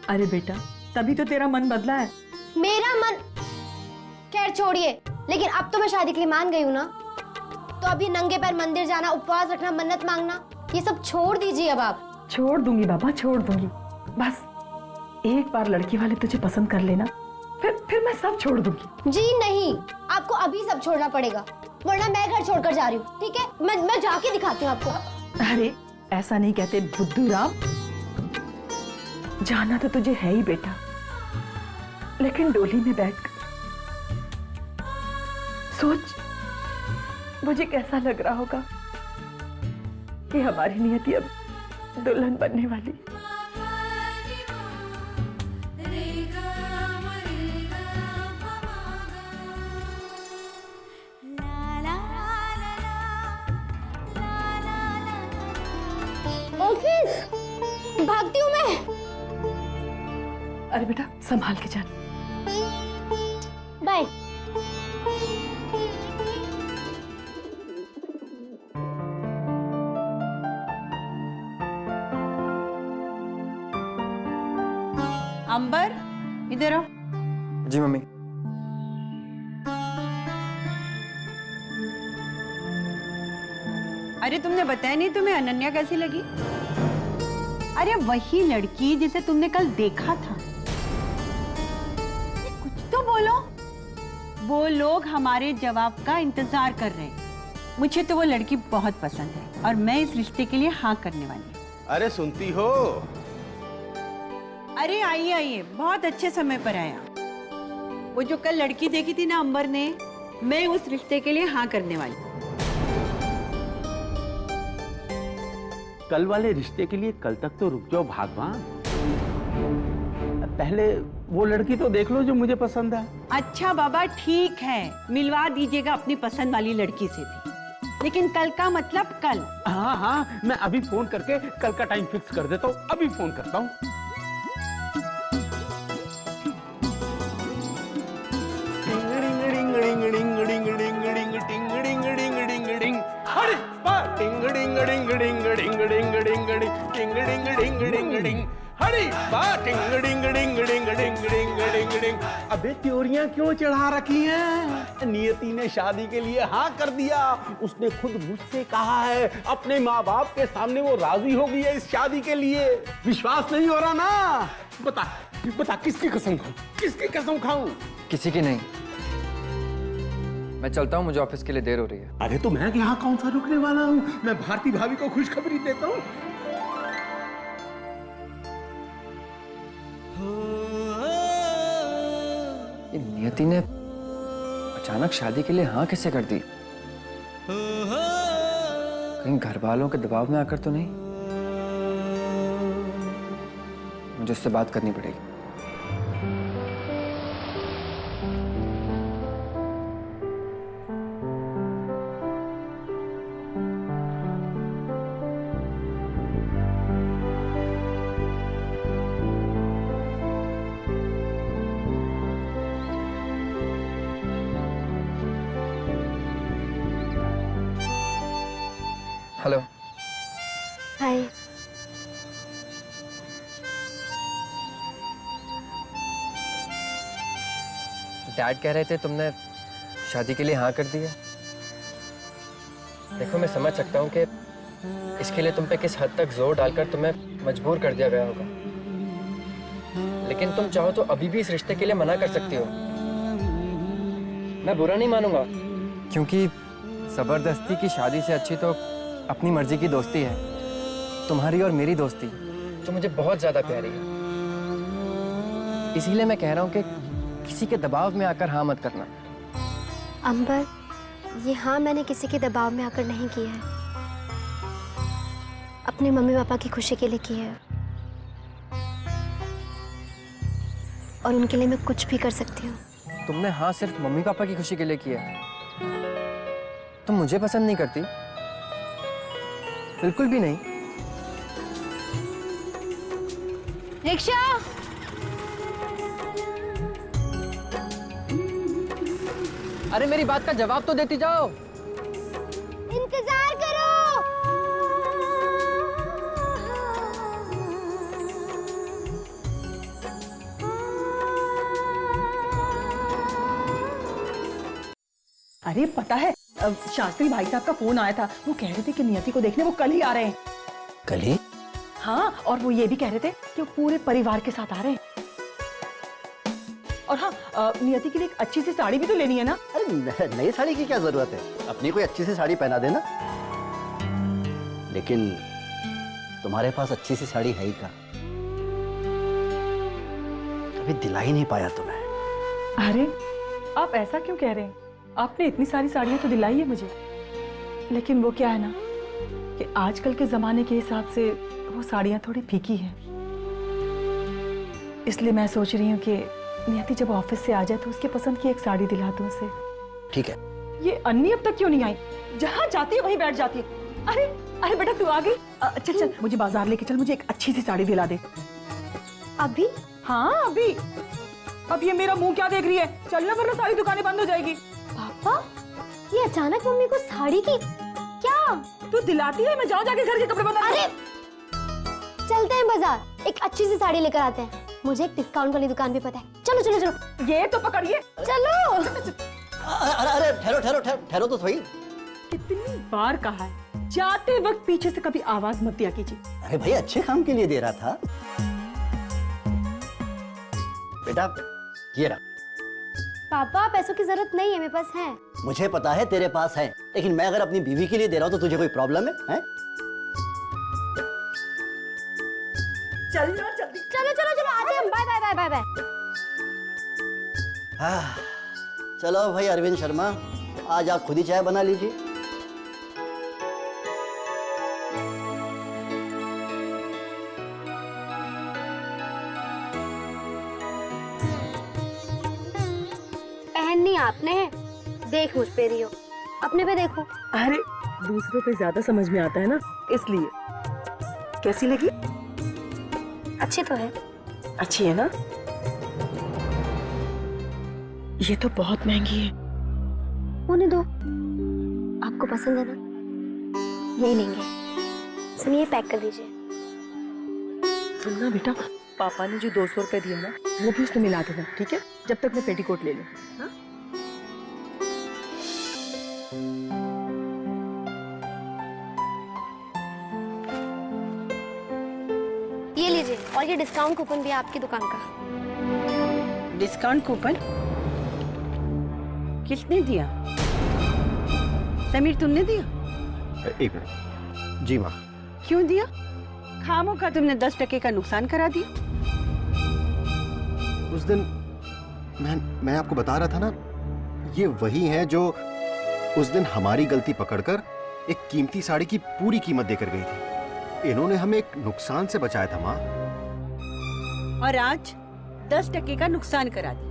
अरे बेटा, तभी तो तेरा मन बदला है। मेरा मन? खैर छोड़िए, लेकिन अब तो मैं शादी के लिए मान गई हूँ ना, तो अभी नंगे पैर मंदिर जाना, उपवास रखना, मन्नत मांगना, ये सब छोड़ दीजिए अब आप। छोड़ दूंगी बाबा, छोड़ दूंगी। बस एक बार लड़की वाले तुझे पसंद कर लेना, फिर मैं सब छोड़ दूंगी। जी नहीं, आपको अभी सब छोड़ना पड़ेगा, वरना मैं घर छोड़कर जा रही हूँ। ठीक है? मैं जाके दिखाती हूँ आपको। अरे ऐसा नहीं कहते बुद्धू राम, जाना तो तुझे है ही बेटा, लेकिन डोली में बैठकर सोच मुझे कैसा लग रहा होगा कि हमारी नियति अब दुल्हन बनने वाली। ऑफिस भागती हूँ मैं। अरे बेटा संभाल के जाना। बाय। अंबर, इधर आओ। जी मम्मी। अरे तुमने बताया नहीं तुम्हें अनन्या कैसी लगी? अरे वही लड़की जिसे तुमने कल देखा था। कुछ तो बोलो। वो लोग हमारे जवाब का इंतजार कर रहे हैं। मुझे तो वो लड़की बहुत पसंद है और मैं इस रिश्ते के लिए हाँ करने वाली हूँ। अरे सुनती हो? अरे आइए आइए, बहुत अच्छे समय पर आया। वो जो कल लड़की देखी थी ना अंबर ने, मैं उस रिश्ते के लिए हाँ करने वाली हूँ। कल वाले रिश्ते के लिए कल तक तो रुक जाओ भागवान। पहले वो लड़की तो देख लो जो मुझे पसंद है। अच्छा बाबा ठीक है, मिलवा दीजिएगा अपनी पसंद वाली लड़की से भी, लेकिन कल का मतलब कल। हाँ हाँ, मैं अभी फोन करके कल का टाइम फिक्स कर देता हूँ। अभी फोन करता हूँ। अबे त्योरियां क्यों चढ़ा रखी हैं? नियति ने शादी के लिए हाँ कर दिया। उसने खुद मुझसे कहा है, अपने माँ बाप के सामने वो राजी हो गई है इस शादी के लिए। विश्वास नहीं हो रहा ना? बता बता, किसकी कसम खाऊं? किसकी कसम खाऊं? किसी की नहीं। मैं चलता हूँ, मुझे ऑफिस के लिए देर हो रही है। अरे तो मैं यहाँ कौन सा रुकने वाला हूँ? मैं भारती भाभी को खुशखबरी देता हूँ। ये नियति ने अचानक शादी के लिए हाँ कैसे कर दी? कहीं घर वालों के दबाव में आकर तो नहीं? मुझे उससे बात करनी पड़ेगी। हेलो। हाय। डैड कह रहे थे तुमने शादी के लिए हाँ कर दी है। देखो मैं समझ सकता हूँ कि इसके लिए तुम पे किस हद तक जोर डालकर तुम्हें मजबूर कर दिया गया होगा, लेकिन तुम चाहो तो अभी भी इस रिश्ते के लिए मना कर सकती हो। मैं बुरा नहीं मानूंगा, क्योंकि जबरदस्ती की शादी से अच्छी तो अपनी मर्जी की दोस्ती है। तुम्हारी और मेरी दोस्ती जो मुझे बहुत ज्यादा प्यारी है, इसीलिए मैं कह रहा हूँ कि किसी के दबाव में आकर हाँ मत करना। अंबर, ये हाँ मैंने किसी के दबाव में आकर नहीं किया है, अपने मम्मी पापा की खुशी के लिए किया है, और उनके लिए मैं कुछ भी कर सकती हूँ। तुमने हाँ सिर्फ मम्मी पापा की खुशी के लिए किया है। तुम मुझे पसंद नहीं करती, बिल्कुल भी नहीं। रिक्शा! अरे मेरी बात का जवाब तो देती जाओ। इंतजार करो। अरे पता है, शास्त्री भाई साहब का फोन आया था। वो कह रहे थे कि नियति को देखने वो कल ही आ रहे हैं। कल ही? हाँ, और वो ये भी कह रहे थे कि वो पूरे परिवार के साथ आ रहे हैं। और हाँ, नियति के लिए एक अच्छी सी साड़ी भी तो लेनी है ना। अरे नई साड़ी की क्या जरूरत है, अपनी कोई अच्छी सी साड़ी पहना देना। लेकिन तुम्हारे पास अच्छी सी साड़ी है ही का, कभी दिला ही नहीं पाया तुम्हें। अरे आप ऐसा क्यों कह रहे हैं? आपने इतनी सारी साड़ियां तो दिलाई है मुझे, लेकिन वो क्या है ना कि आजकल के जमाने के हिसाब से वो साड़ियां थोड़ी फीकी हैं। इसलिए मैं सोच रही हूँ कि नियति जब ऑफिस से आ जाए तो उसके पसंद की एक साड़ी दिला दूं उसे। ठीक है। ये अन्नी अब तक क्यों नहीं आई? जहाँ जाती है वहीं बैठ जाती है। अरे अरे बेटा तू आ गई। चल चल मुझे बाजार लेके चल, मुझे एक अच्छी सी साड़ी दिला दे। अभी? हाँ अभी। अब ये मेरा मुंह क्या देख रही है? चलना वरना सारी दुकानें बंद हो जाएगी। पापा, ये अचानक मम्मी को साड़ी की क्या? तू दिलाती है, मैं जाऊँ जाके घर के कपड़े बदल। अरे चलते हैं बाजार, एक अच्छी सी साड़ी लेकर आते हैं। मुझे एक डिस्काउंट वाली दुकान भी पता है। चलो चलो चलो। ये तो पकड़िए। चलो। अरे अरे ठहरो ठहरो ठहरो तो सही। कितनी बार कहा है, जाते वक्त पीछे से कभी आवाज मत दिया कीजिए। अरे भाई अच्छे काम के लिए दे रहा था। बेटा ये रहा। पापा पैसों की जरूरत नहीं है, मेरे पास है। मुझे पता है तेरे पास है, लेकिन मैं अगर अपनी बीवी के लिए दे रहा हूं तो तुझे कोई प्रॉब्लम है? चल ना जल्दी। चलो चलो चलो, आते हैं। Bye bye bye bye bye. चलो भाई अरविंद शर्मा, आज आप खुद ही चाय बना लीजिए। पहननी आपने है, देख मुझ पे रही हो, अपने पे देखो। अरे दूसरों पे ज्यादा समझ में आता है ना, इसलिए। कैसी लगी? अच्छी तो है। अच्छी है ना? ये तो बहुत महंगी है। होने दो, आपको पसंद है ना, यही लेंगे। सुनिए, पैक कर दीजिए। सुनना बेटा, पापा ने जो 200 रुपए दिया ना, वो भी उसमें मिला देना, ठीक है? जब तक मैं पेटीकोट ले लूं। हाँ? ये लीजिए, और ये डिस्काउंट कूपन भी है आपकी दुकान का। डिस्काउंट कूपन किसने दिया? समीर तुमने दिया? एक मिनट। जी माँ। क्यों दिया? खामों का तुमने 10% का नुकसान करा दिया। उस दिन मैं आपको बता रहा था ना, ये वही हैं जो उस दिन हमारी गलती पकड़कर एक कीमती साड़ी की पूरी कीमत देकर गई थी। इन्होंने हमें एक नुकसान से बचाया था माँ। और आज 10% का नुकसान करा दिया।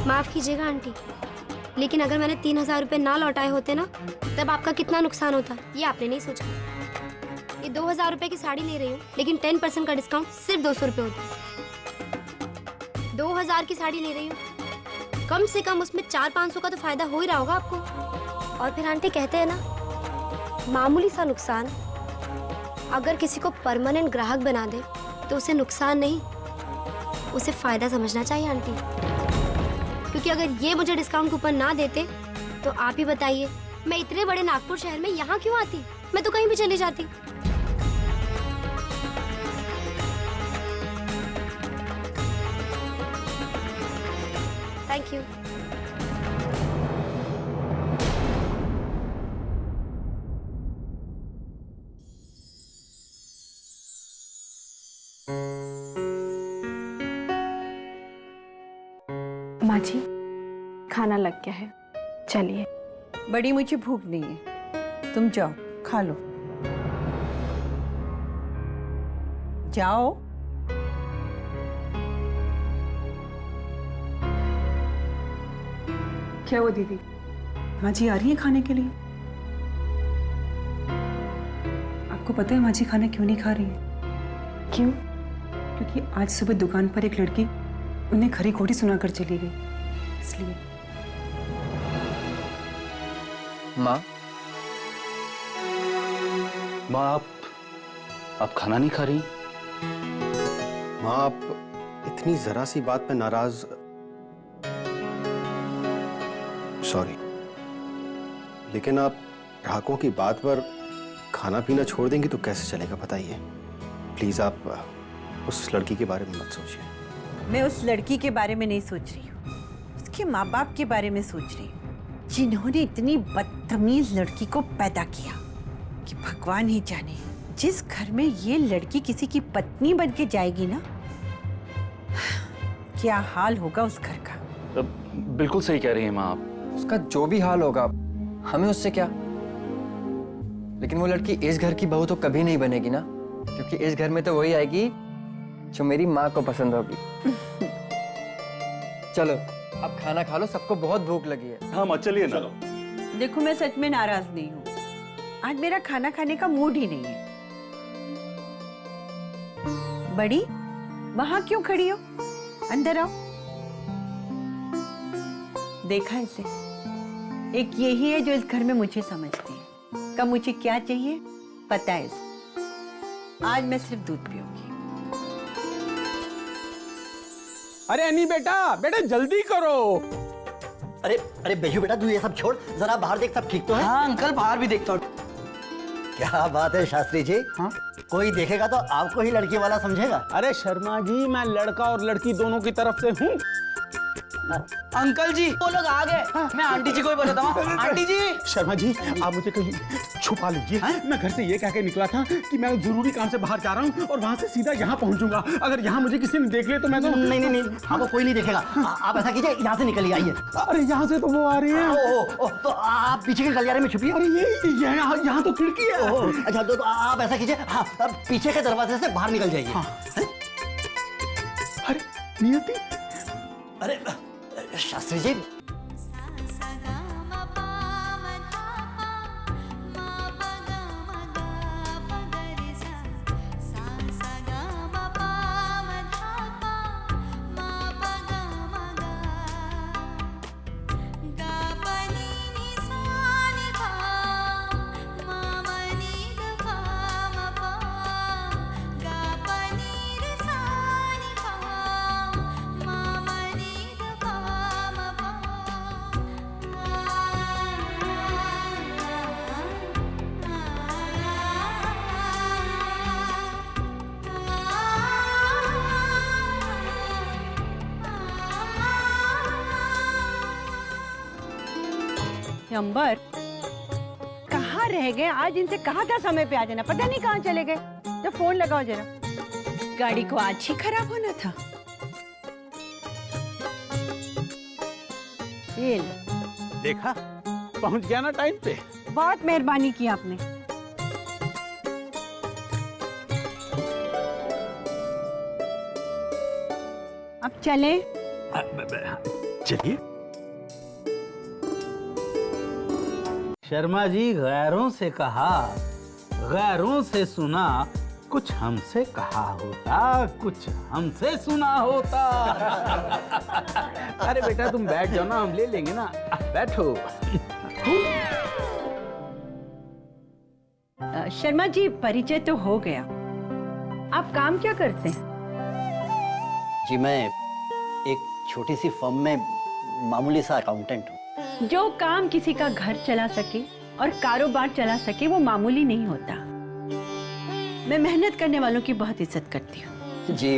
माफ कीजिएगा आंटी, लेकिन अगर मैंने 3000 रुपए ना लौटाए होते ना, तब आपका कितना नुकसान होता ये आपने नहीं सोचा। ये 2000 रुपए की साड़ी ले रही हूँ, लेकिन 10% का डिस्काउंट सिर्फ 200 रुपए होता। 2000 की साड़ी ले रही हूँ, कम से कम उसमें 400-500 का तो फायदा हो ही रहा होगा आपको। और फिर आंटी कहते हैं ना, मामूली सा नुकसान अगर किसी को परमानेंट ग्राहक बना दे तो उसे नुकसान नहीं, उसे फायदा समझना चाहिए आंटी। क्योंकि अगर ये मुझे डिस्काउंट कूपन ना देते तो आप ही बताइए, मैं इतने बड़े नागपुर शहर में यहाँ क्यों आती? मैं तो कहीं भी चली जाती। Thank you. माँ जी, खाना लग गया है, चलिए। बड़ी मुझे भूख नहीं है, तुम जाओ खा लो। जाओ। क्या हुआ दीदी? माँ जी आ रही है खाने के लिए? आपको पता है माँ जी खाना क्यों नहीं खा रही है? क्यों? क्योंकि आज सुबह दुकान पर एक लड़की उन्हें खरी खोटी सुनाकर चली गई, इसलिए। माँ, माँ आप खाना नहीं खा रही? माँ, आप इतनी जरा सी बात पे नाराज। सॉरी, लेकिन आप ग्राहकों की बात पर खाना पीना छोड़ देंगी तो कैसे चलेगा बताइए। प्लीज आप उस लड़की के बारे में मत सोचिए। मैं उस लड़की के बारे में नहीं सोच रही हूँ, उसके माँ बाप के बारे में सोच रही हूँ, जिन्होंने इतनी बदतमीज लड़की को पैदा किया कि भगवान ही जाने जिस घर में ये लड़की किसी की पत्नी बन के जाएगी ना, क्या हाल होगा उस घर का। बिल्कुल सही कह रही हैं माँ आप। उसका जो भी हाल होगा हमें उससे क्या, लेकिन वो लड़की इस घर की बहू तो कभी नहीं बनेगी ना, क्योंकि इस घर में तो वही आएगी जो मेरी माँ को पसंद होगी। चलो अब खाना खा लो, सबको बहुत भूख लगी है। हाँ माँ चलिए ना। देखो मैं सच में नाराज नहीं हूँ, आज मेरा खाना खाने का मूड ही नहीं है। बड़ी, वहां क्यों खड़ी हो? अंदर आओ। देखा इसे, एक यही है जो इस घर में मुझे समझती है। कब मुझे क्या चाहिए पता है इसे। आज मैं सिर्फ दूध पीऊंगी। अरे अनी बेटा, बेटा जल्दी करो। अरे अरे बेजू बेटा, तू ये सब छोड़, जरा बाहर देख, सब ठीक तो है? हाँ अंकल, बाहर भी देखता हूँ। क्या बात है शास्त्री जी। हाँ? कोई देखेगा तो आपको ही लड़की वाला समझेगा। अरे शर्मा जी, मैं लड़का और लड़की दोनों की तरफ से हूँ। अंकल जी वो लोग आ गए। मैं आंटी जी को ही बोला था। आंटी जी। शर्मा जी, आप मुझे कहीं छुपा लीजिए। मैं घर से ये कह के निकला था कि मैं जरूरी काम से बाहर जा रहा हूँ और वहाँ से सीधा यहाँ पहुँचूंगा। अगर यहाँ मुझे किसी ने देख लिया तो मैं तो नहीं नहीं नहीं, आपको कोई नहीं देखेगा। आप ऐसा कीजिए, यहाँ से निकलिए, आइए। अरे यहाँ से तो वो आ रही है। तो आप पीछे के गलियारे में छुपिए। अरे ये यहाँ तो खिड़की है। अच्छा तो आप ऐसा कीजिए, हाँ पीछे के दरवाजे से बाहर निकल जाइए। अरे नियति, अरे शास्त्री जी, अंबर कहाँ रह गए? आज इनसे कहा था समय पे आ जाना, पता नहीं कहाँ चले गए। जब फोन लगाओ जरा, गाड़ी को आज ही खराब होना था। ये लो। देखा, पहुंच गया ना टाइम पे। बहुत मेहरबानी की आपने। चले? चलिए। शर्मा जी, गैरों से कहा, गैरों से सुना, कुछ हमसे कहा होता, कुछ हमसे सुना होता। अरे बेटा तुम बैठ जाओ ना, हम ले लेंगे ना, बैठो। शर्मा जी, परिचय तो हो गया। आप काम क्या करते हैं? जी मैं एक छोटी सी फर्म में मामूली सा अकाउंटेंट हूँ। जो काम किसी का घर चला सके और कारोबार चला सके वो मामूली नहीं होता। मैं मेहनत करने वालों की बहुत इज्जत करती हूँ। जी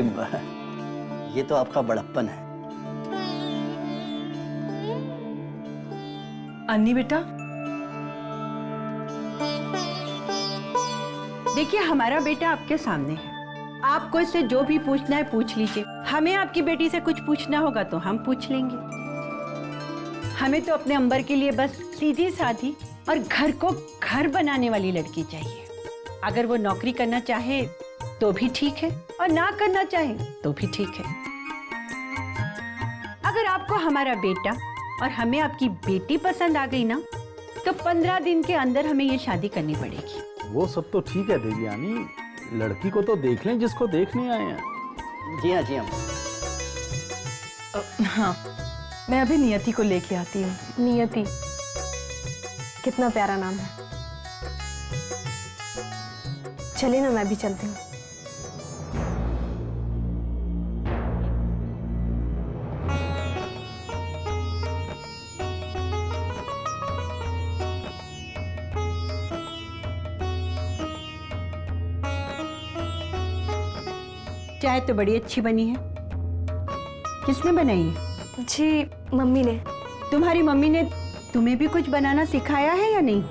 ये तो आपका बड़प्पन है। अन्नी बेटा, देखिए, हमारा बेटा आपके सामने है। आपको इससे जो भी पूछना है पूछ लीजिए। हमें आपकी बेटी से कुछ पूछना होगा तो हम पूछ लेंगे। हमें तो अपने अंबर के लिए बस सीधी साधी और घर को घर बनाने वाली लड़की चाहिए। अगर वो नौकरी करना चाहे तो भी ठीक है और ना करना चाहे तो भी ठीक है। अगर आपको हमारा बेटा और हमें आपकी बेटी पसंद आ गई ना, तो 15 दिन के अंदर हमें ये शादी करनी पड़ेगी। वो सब तो ठीक है देवयानी, लड़की को तो देख लें जिसको देखने आए हैं। जी हाँ जी हाँ। हाँ, मैं अभी नियति को लेके आती हूँ। नियति, कितना प्यारा नाम है। चलिए ना, मैं भी चलती हूँ। चाय तो बड़ी अच्छी बनी है। किसने बनाई है? जी, मम्मी ने। तुम्हारी मम्मी ने तुम्हें भी कुछ बनाना सिखाया है या नहीं?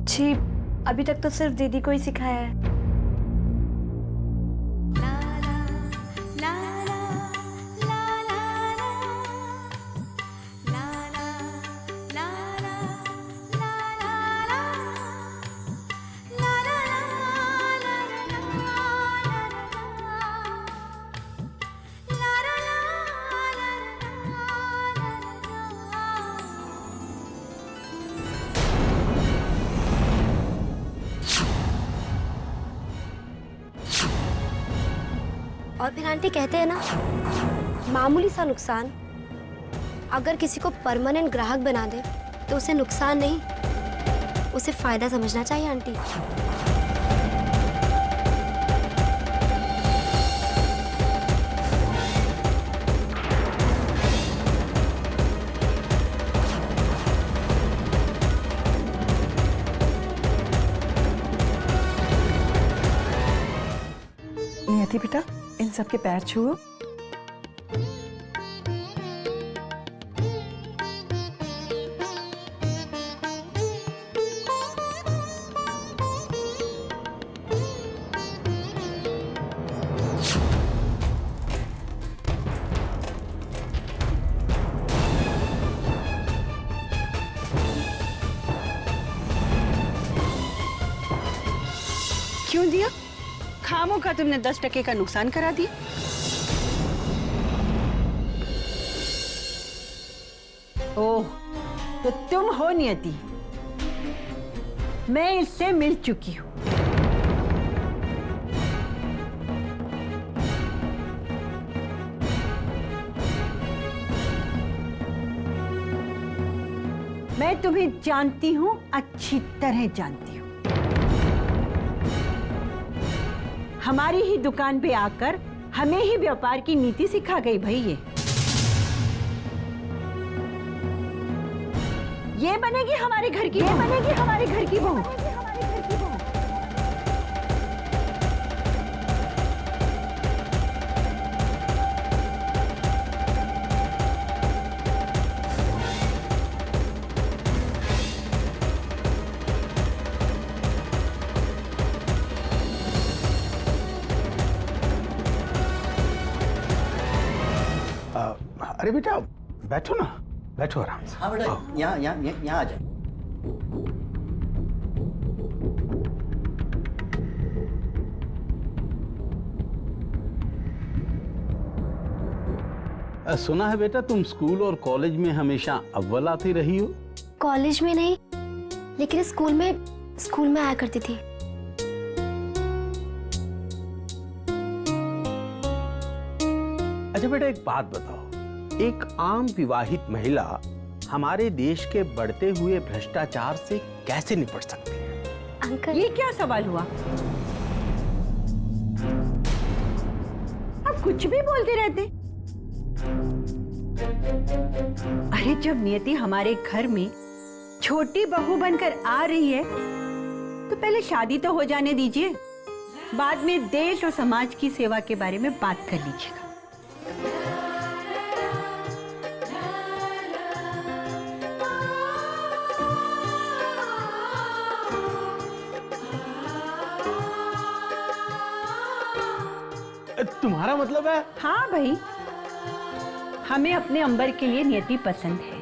जी, अभी तक तो सिर्फ दीदी को ही सिखाया है। और फिर आंटी कहते हैं ना, मामूली सा नुकसान अगर किसी को परमानेंट ग्राहक बना दे तो उसे नुकसान नहीं, उसे फायदा समझना चाहिए आंटी। नियति बेटा, इन सब के पैर छुओ। क्यों दिया? खामों का तुमने 10 टके का नुकसान करा दिया। ओह, तो तुम हो नियति। मैं इससे मिल चुकी हूं। मैं तुम्हें जानती हूं, अच्छी तरह जानती हूं। हमारी ही दुकान पे आकर हमें ही व्यापार की नीति सिखा गई भाई। ये बनेगी हमारे घर की, ये बनेगी हमारे घर की बहू। अरे बेटा बैठो ना, बैठो आराम से। हाँ बेटा, यहाँ आ जाओ। सुना है बेटा तुम स्कूल और कॉलेज में हमेशा अव्वल आती रही हो। कॉलेज में नहीं, लेकिन स्कूल में आया करती थी। अच्छा बेटा एक बात बताओ, एक आम विवाहित महिला हमारे देश के बढ़ते हुए भ्रष्टाचार से कैसे निपट सकती है? अंकल, ये क्या सवाल हुआ? आप कुछ भी बोलते रहते। अरे जब नियति हमारे घर में छोटी बहू बनकर आ रही है तो पहले शादी तो हो जाने दीजिए, बाद में देश और समाज की सेवा के बारे में बात कर लीजिएगा। तुम्हारा मतलब है? हाँ भाई, हमें अपने अंबर के लिए नियति पसंद है।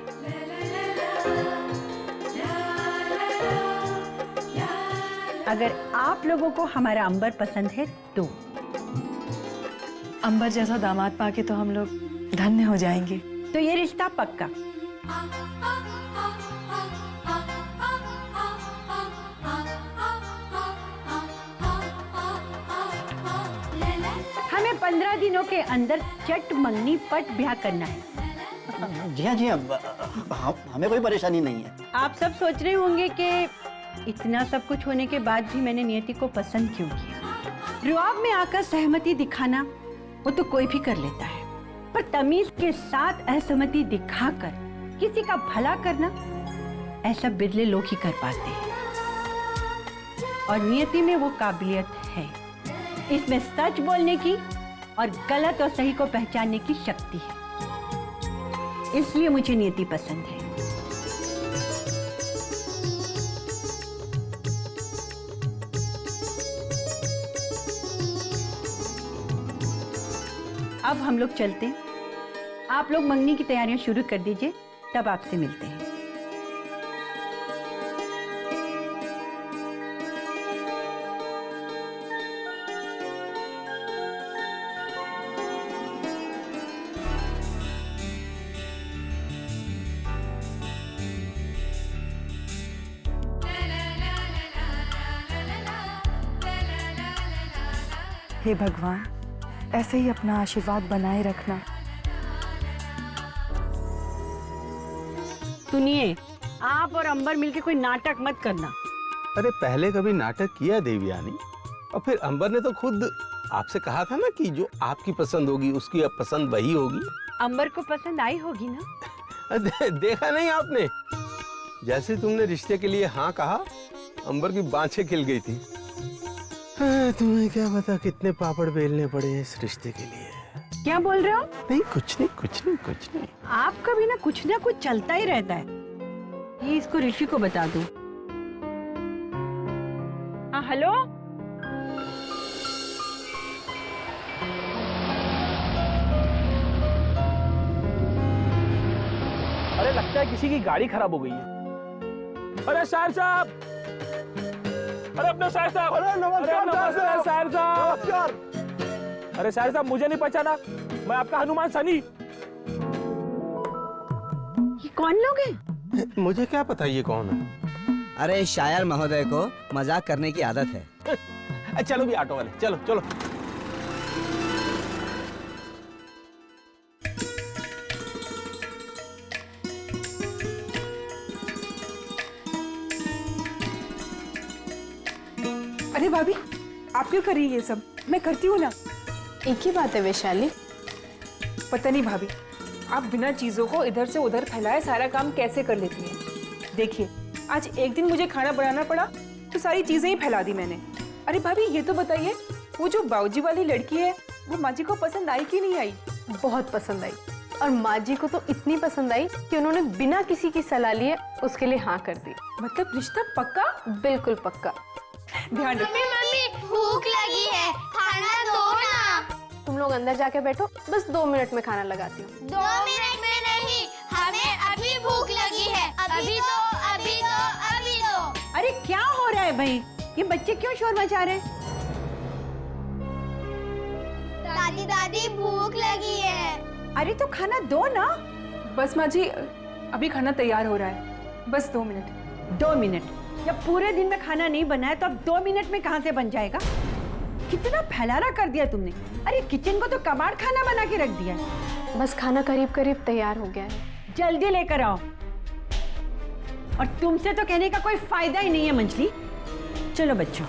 अगर आप लोगों को हमारा अंबर पसंद है तो अंबर जैसा दामाद पाके तो हम लोग धन्य हो जाएंगे। तो ये रिश्ता पक्का। हमें 15 दिनों के अंदर चट मंगनी पट ब्याह करना है। जी हाँ, हमें कोई परेशानी नहीं है। आप सब सोच रहे होंगे कि इतना सब कुछ होने के बाद भी मैंने नियति को पसंद क्यों किया। रुआब में आकर सहमति दिखाना वो तो कोई भी कर लेता है, पर तमीज के साथ असहमति दिखाकर किसी का भला करना ऐसा बिरले लोग ही कर पाते हैं। और नियति में वो काबिलियत है, इसमें सच बोलने की और गलत और सही को पहचानने की शक्ति है। इसलिए मुझे नियति पसंद है। अब हम लोग चलते हैं, आप लोग मंगनी की तैयारियां शुरू कर दीजिए, तब आपसे मिलते हैं। हे भगवान, ऐसे ही अपना आशीर्वाद बनाए रखना। सुनिए, आप और अंबर मिलके कोई नाटक मत करना। अरे पहले कभी नाटक किया देवयानी? और फिर अंबर ने तो खुद आपसे कहा था ना कि जो आपकी पसंद होगी उसकी अब पसंद वही होगी। अंबर को पसंद आई होगी ना? देखा नहीं आपने? जैसे तुमने रिश्ते के लिए हाँ कहा, अंबर की बाँछें खिल गई थी। तुम्हें क्या पता कितने पापड़ बेलने पड़े हैं इस रिश्ते के लिए। क्या बोल रहे हो? नहीं कुछ नहीं कुछ नहीं कुछ नहीं। आपका भी ना कुछ चलता ही रहता है। ये इसको ऋषि को बता दो। हाँ हेलो, अरे लगता है किसी की गाड़ी खराब हो गई है। अरे साहिब साहब, अरे अपने साहिब साहब, अरे नमस्कार साहिब साहब। नमस्कार। अरे साहिब साहब, मुझे नहीं पहचाना? मैं आपका हनुमान सनी। ये कौन लोग हैं? मुझे क्या पता ये कौन है। अरे शायर महोदय को मजाक करने की आदत है। चलो भी ऑटो वाले, चलो चलो। अरे भाभी, आप क्यों कर रही है ये सब? मैं करती हूँ ना। एक ही बात है वैशाली। पता नहीं भाभी, आप बिना चीजों को इधर से उधर फैलाए सारा काम कैसे कर लेती हैं। देखिए, आज एक दिन मुझे खाना बनाना पड़ा तो सारी चीजें ही फैला दी मैंने। अरे भाभी, ये तो बताइए, वो जो बाऊजी वाली लड़की है वो माँ जी को पसंद आई कि नहीं आई? बहुत पसंद आई, और माँ जी को तो इतनी पसंद आई कि उन्होंने बिना किसी की सलाह लिए उसके लिए हाँ कर दी। मतलब रिश्ता पक्का? बिल्कुल पक्का। ध्यान रखिए। मम्मी भूख लगी है, खाना दो ना। तुम लोग अंदर जाके बैठो, बस 2 मिनट में खाना लगाती हूँ। 2 मिनट में नहीं, हमें अभी भूख लगी है। अभी दो, अभी दो, अभी दो। अरे क्या हो रहा है भाई? ये बच्चे क्यों शोर मचा रहे हैं? दादी दादी भूख लगी है। अरे तो खाना दो ना। बस माँ जी, अभी खाना तैयार हो रहा है, बस 2 मिनट। 2 मिनट? जब पूरे दिन में खाना नहीं बना है तो अब 2 मिनट में कहाँ से बन जाएगा? कितना फैलाना कर दिया तुमने। अरे किचन को तो कबाड़ खाना बना के रख दिया है। बस खाना करीब करीब तैयार हो गया है। जल्दी लेकर आओ। और तुमसे तो कहने का कोई फायदा ही नहीं है मंजली। चलो बच्चों।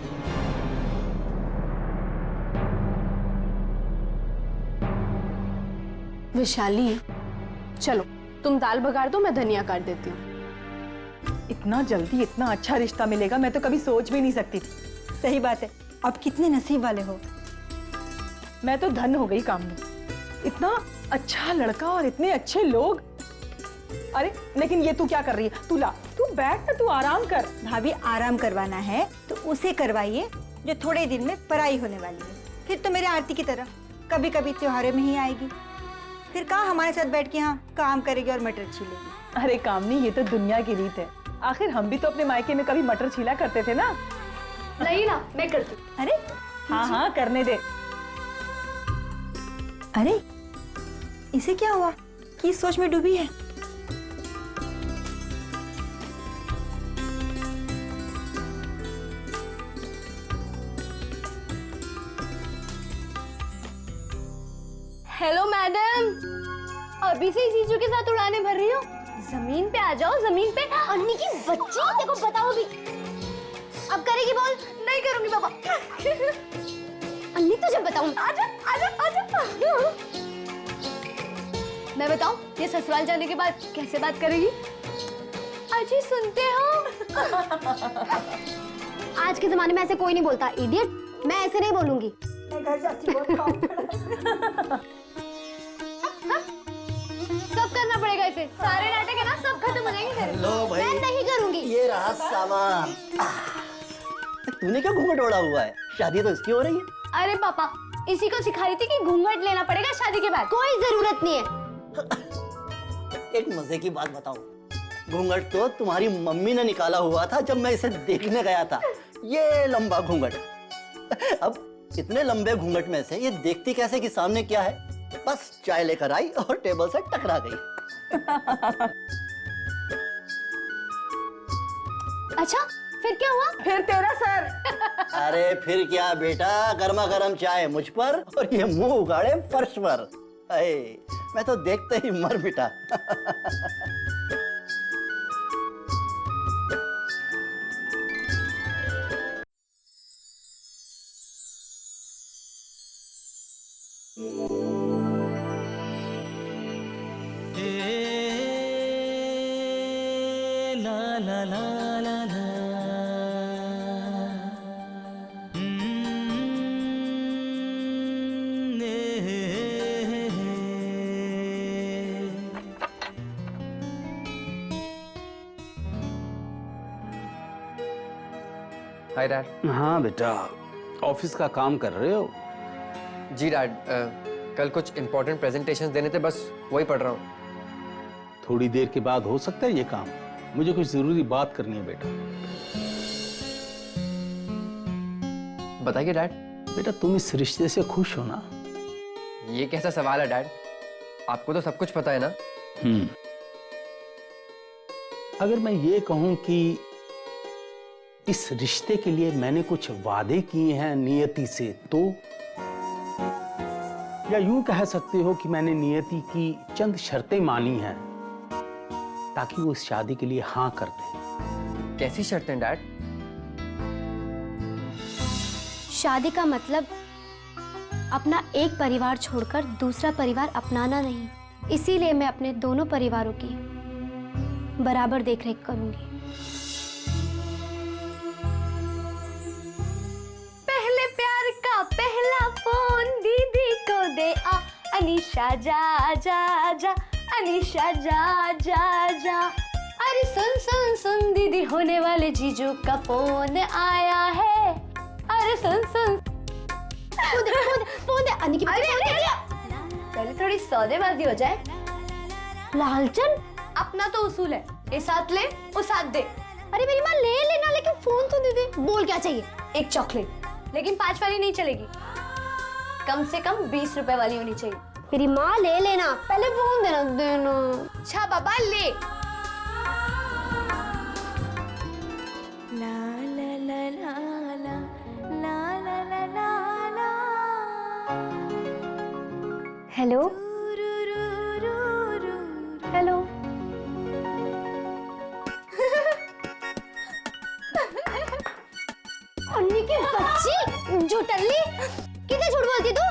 विशाली, चलो तुम दाल बघाड़ दो, मैं धनिया काट देती हूँ। इतना जल्दी इतना अच्छा रिश्ता मिलेगा मैं तो कभी सोच भी नहीं सकती थी। सही बात है, आप कितने नसीब वाले हो। मैं तो धन हो गई कामनी, इतना अच्छा लड़का और इतने अच्छे लोग। अरे लेकिन ये तू क्या कर रही है? तू ला, तू बैठ ना, तू आराम कर। भाभी आराम करवाना है तो उसे करवाइए जो थोड़े दिन में पराई होने वाली है। फिर तो मेरे आरती की तरह कभी कभी त्योहारों में ही आएगी। फिर कहाँ हमारे साथ बैठ के यहाँ काम करेगी और मटर छीलेगी। अरे कामनी, ये तो दुनिया की रीत है। आखिर हम भी तो अपने मायके में कभी मटर छीला करते थे ना। नहीं ना, मैं करती। अरे हाँ हाँ करने दे। अरे इसे क्या हुआ कि इस सोच में डूबी है? हेलो मैडम, अभी से जीजू के साथ उड़ाने भर रही हो? जमीन पे आ जाओ, जमीन पे। अन्नी की बच्ची, देखो बताओ भी। अब करेगी बोल? नहीं करूंगी बाबा। अन्नी तुझे बताऊं। आजा आजा आजा। मैं बताऊं ये ससुराल जाने के बाद कैसे बात करेगी? अजी सुनते हो? आज के जमाने में ऐसे कोई नहीं बोलता इडियट। मैं ऐसे नहीं बोलूंगी। मैं घर जाती हूँ। सब करना पड़ेगा इसे। सारे नाटक है ना, सब खत्म हो जाएंगे फिर। लो भाई, मैं नहीं करूंगी। ये रहा सामान। तूने क्या घूंघट ओढ़ा हुआ है? शादी तो इसकी हो रही है। अरे पापा, इसी को सिखा रही थी कि घूंघट लेना पड़ेगा शादी के बाद। कोई जरूरत नहीं है। एक मजे की बात बताऊं, घूंघट तो तुम्हारी मम्मी ने निकाला हुआ था जब मैं इसे देखने गया था। ये लंबा घूंघट। अब इतने लंबे घूंघट में से ये देखती कैसे कि सामने क्या है? बस चाय लेकर आई और टेबल से टकरा गई। अच्छा फिर क्या हुआ? फिर तेरा सर। अरे फिर क्या बेटा, गर्मा गर्म चाय मुझ पर और ये मुंह उगाड़े फर्श पर। अरे मैं तो देखते ही मर मिटा। Hi dad. हाँ बेटा, ऑफिस का काम कर रहे हो? जी डैड, कल कुछ इंपॉर्टेंट प्रेजेंटेशंस देने थे, बस वही पढ़ रहा हूँ। थोड़ी देर के बाद हो सकता है ये काम? मुझे कुछ जरूरी बात करनी है बेटा। बताइए डैड। बेटा तुम इस रिश्ते से खुश हो ना? ये कैसा सवाल है डैड? आपको तो सब कुछ पता है ना। अगर मैं ये कहूं कि इस रिश्ते के लिए मैंने कुछ वादे किए हैं नियति से, तो या यूं कह सकते हो कि मैंने नियति की चंद शर्तें मानी हैं ताकि वो इस शादी के लिए हाँ कर दे। कैसी शर्तें डैड? शादी का मतलब अपना एक परिवार छोड़कर दूसरा परिवार अपनाना नहीं। इसीलिए मैं अपने दोनों परिवारों की बराबर देखरेख करूंगी। पहले प्यार का पहला फोन दीदी को दे आ, अनीशा जा जा जा, अनीशा जा जा जा। अरे सुन सुन सुन दीदी, होने वाले जीजू का फोन आया है। अरे सुन सुन, फोन दे अन्नी की। पहले थोड़ी सौदेबाजी हो जाए। लालचन, अपना तो उसूल है, ये साथ ले वो साथ दे। अरे मेरी माँ ले लेना, लेकिन फोन तो दे दे। बोल क्या चाहिए? एक चॉकलेट, लेकिन 5 वाली नहीं चलेगी, कम से कम 20 रुपए वाली होनी चाहिए। मेरी माँ ले लेना, पहले फोन देना। अच्छा बाबा ले। ला ला ला ला ला ला ला ला ला ला। Hello hello. अन्नी की बच्ची झूठल्ली, कितने झूठ बोलती तू?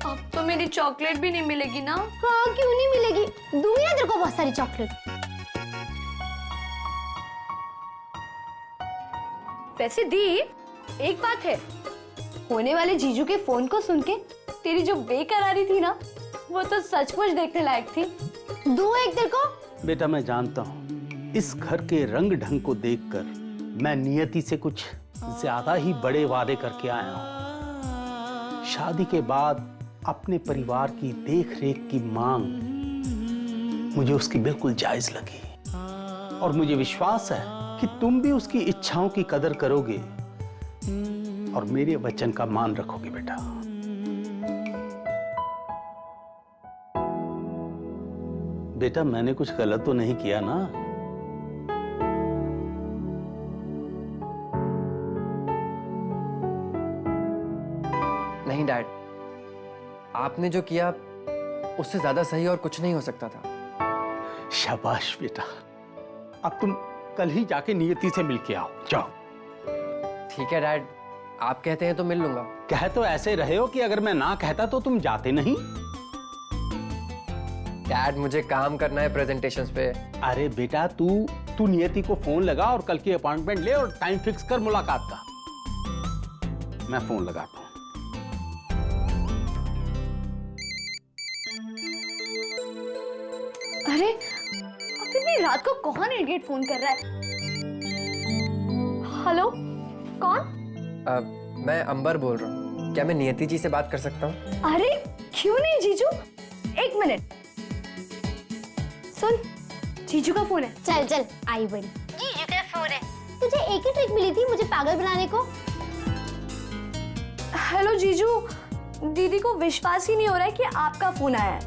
अब तो मेरी चॉकलेट भी नहीं मिलेगी ना? हाँ क्यों नहीं मिलेगी, दूंगी ना तेरे को बहुत सारी चॉकलेट। वैसे दी, एक बात है, होने वाले जीजू के फोन को सुन के तेरी जो बेकरारी थी ना, वो तो सचमुच देखने लायक थी। दूं एक तेरे को? बेटा मैं जानता हूँ इस घर के रंग ढंग को देखकर मैं नियति से कुछ ज्यादा ही बड़े वादे करके आया हूँ। शादी के बाद अपने परिवार की देख रेख की मांग मुझे उसकी बिल्कुल जायज लगी और मुझे विश्वास है कि तुम भी उसकी इच्छाओं की कदर करोगे और मेरे वचन का मान रखोगे बेटा। बेटा मैंने कुछ गलत तो नहीं किया ना? नहीं डैड, आपने जो किया उससे ज्यादा सही और कुछ नहीं हो सकता था। शाबाश बेटा, अब तुम कल ही जाके नियति से मिल के आओ, जाओ। ठीक है डैड, आप कहते हैं तो मिल लूंगा। कह तो ऐसे रहे हो कि अगर मैं ना कहता तो तुम जाते नहीं। डैड मुझे काम करना है प्रेजेंटेशंस पे। अरे बेटा तू नियति को फोन लगा और कल की अपॉइंटमेंट ले और टाइम फिक्स कर मुलाकात का। मैं फोन लगाता हूँ। अरे अब इतनी रात को कौन इडियट फोन कर रहा है? हेलो, कौन? मैं अंबर बोल रहा हूँ, क्या मैं नियति जी से बात कर सकता हूँ? अरे क्यों नहीं जीजू, एक मिनट सुन, जीजू का फोन है। चल चल आई बड़ी, जीजू का फोन है। तुझे एक ही ट्रिक मिली थी मुझे पागल बनाने को। हेलो जीजू, दीदी को विश्वास ही नहीं हो रहा है कि आपका फोन आया है।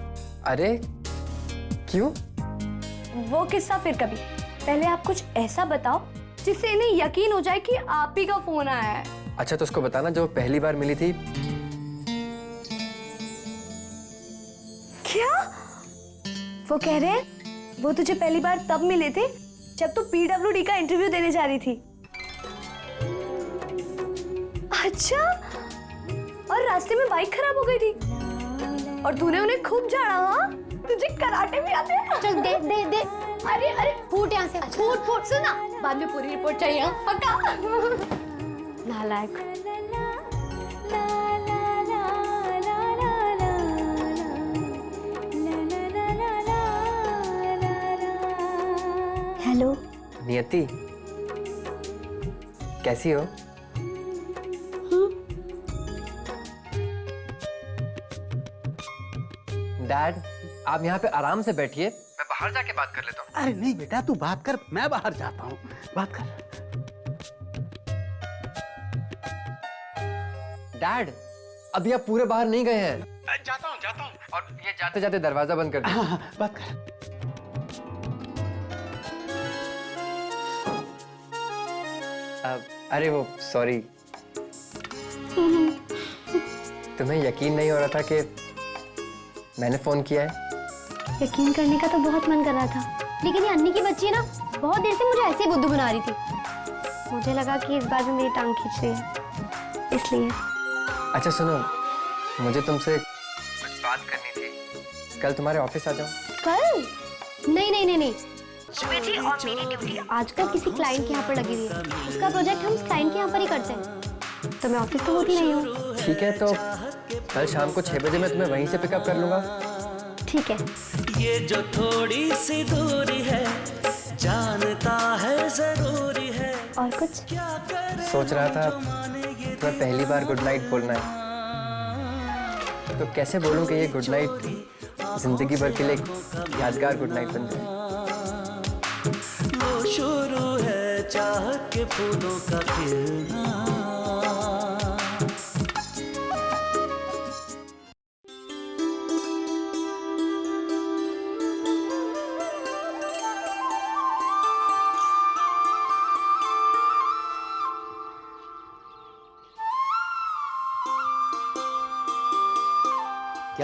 अरे क्यों? वो किस्सा फिर कभी, पहले आप कुछ ऐसा बताओ जिससे इन्हें यकीन हो जाए कि आप ही का फोन आया है। अच्छा तो उसको बताना जो पहली बार मिली थी। क्या? वो कह रहे हैं वो तुझे पहली बार तब मिले थे जब तू पीडब्ल्यूडी का इंटरव्यू देने जा रही थी। अच्छा, और रास्ते में बाइक खराब हो गई थी और तूने उन्हें खूब झाड़ा। हाँ, तुझे कराटे भी आते हैं? चल दे दे दे। अरे अरे फूट यहाँ से, फूट फूट। सुना, बाद में पूरी रिपोर्ट चाहिए, पक्का? नालायक। हेलो नियति, कैसी हो? डैड आप यहाँ पे आराम से बैठिए, मैं बाहर जाके बात कर लेता हूँ। अरे नहीं बेटा तू बात कर, मैं बाहर जाता हूँ, बात कर। डैड अभी आप पूरे बाहर नहीं गए हैं। जाता हूँ और ये जाते जाते दरवाजा बंद कर दो। हाँ, बात कर। अरे वो सॉरी, तुम्हें यकीन नहीं हो रहा था कि मैंने फोन किया है? यकीन करने का तो बहुत मन कर रहा था, लेकिन ये अन्नी की बच्ची ना बहुत देर से मुझे ऐसे बुद्धू बना रही थी। मुझे लगा कि इस बार भी मेरी टांग खींच रही है, इसलिए। अच्छा सुनो, मुझे तुमसे कुछ बात करनी थी, कल तुम्हारे ऑफिस आ जाऊं? कल? नहीं नहीं नहीं नहीं, स्वीटी और मेरी ड्यूटी आजकल किसी क्लाइंट के यहाँ पर लगी हुई है। उसका प्रोजेक्ट हम उस क्लाइंट के यहाँ पर ही करते हैं, तो मैं ऑफिस तो होती नहीं हूँ। ठीक है, तो कल शाम को 6 बजे मैं तुम्हें वहीं से पिकअप कर लूंगा। ठीक है। ये जो थोड़ी सी दूरी है जानता है जरूरी है। और कुछ? सोच रहा था तुम्हें पहली बार गुड नाइट बोलना है, तो कैसे बोलूं कि ये गुड नाइट जिंदगी भर के लिए एक यादगार गुड नाइट बन जाए। वो शुरू है चाहत के फूलों का खिलना।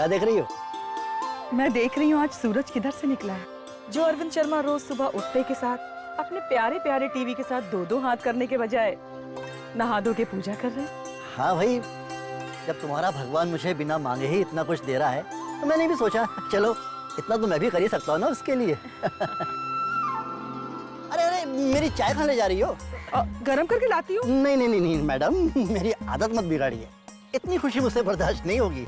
क्या देख रही हो? मैं देख रही हूँ आज सूरज किधर से निकला है। जो अरविंद शर्मा रोज सुबह उठते के साथ अपने प्यारे प्यारे टीवी के साथ दो हाथ करने के बजाय नहा धो के पूजा कर रहे हैं। हाँ भाई, जब तुम्हारा भगवान मुझे बिना मांगे ही इतना कुछ दे रहा है तो मैंने भी सोचा चलो इतना तो मैं भी कर ही सकता हूँ ना उसके लिए। अरे अरे, मेरी चाय खाने जा रही हो? गरम करके लाती हूँ। नहीं नहीं नहीं नहीं मैडम, मेरी आदत मत बिगाड़िए, इतनी खुशी मुझसे बर्दाश्त नहीं होगी।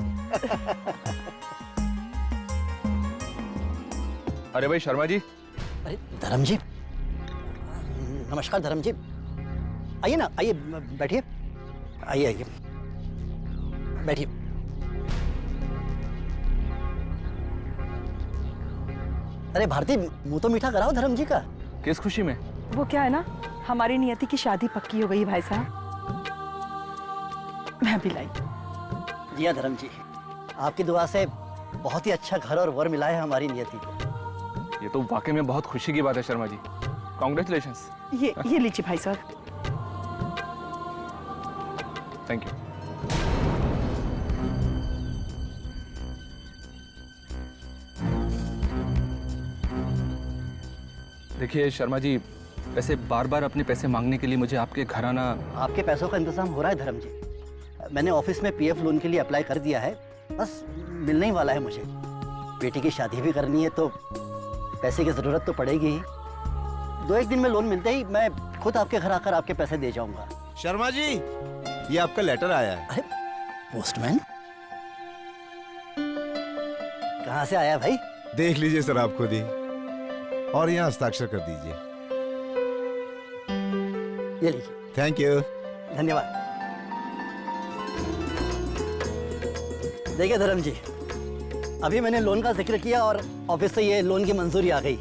अरे भाई शर्मा जी। अरे धर्म जी, नमस्कार धर्म जी, आइए ना, आइए बैठिए, आइए आइए बैठिए। अरे भारती, मुंह तो मीठा कराओ धर्म जी का। किस खुशी में? वो क्या है ना, हमारी नियति की शादी पक्की हो गई भाई साहब। मैं भी लाई। जी हाँ धर्म जी, आपकी दुआ से बहुत ही अच्छा घर और वर मिला है हमारी नियति को। ये तो वाकई में बहुत खुशी की बात है शर्मा जी, कॉन्ग्रेचुलेशंस। ये लीजिए भाई साहब। Thank you. देखिए शर्मा जी, वैसे बार बार अपने पैसे मांगने के लिए मुझे आपके घर आना। आपके पैसों का इंतजाम हो रहा है धर्म जी, मैंने ऑफिस में पीएफ लोन के लिए अप्लाई कर दिया है, बस मिलने ही वाला है मुझे। बेटी की शादी भी करनी है तो पैसे की जरूरत तो पड़ेगी ही। 2-1 दिन में लोन मिलते ही मैं खुद आपके घर आकर आपके पैसे दे जाऊंगा। शर्मा जी, ये आपका लेटर आया है। अरे पोस्टमैन, कहाँ से आया भाई? देख लीजिए सर आप खुद ही, और यहाँ हस्ताक्षर कर दीजिए। ये लीजिए। Thank you. धन्यवाद। देखिए धर्म जी, अभी मैंने लोन का जिक्र किया और ऑफिस से ये लोन की मंजूरी आ गई।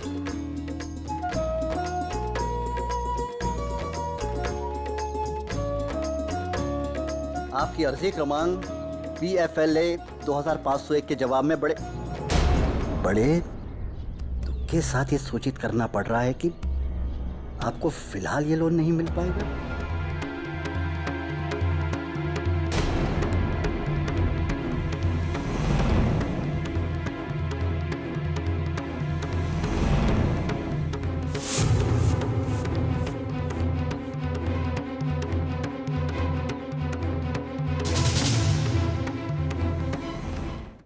आपकी अर्जी क्रमांक PFLA 2501 के जवाब में बड़े दुख के साथ ये सूचित करना पड़ रहा है कि आपको फिलहाल ये लोन नहीं मिल पाएगा।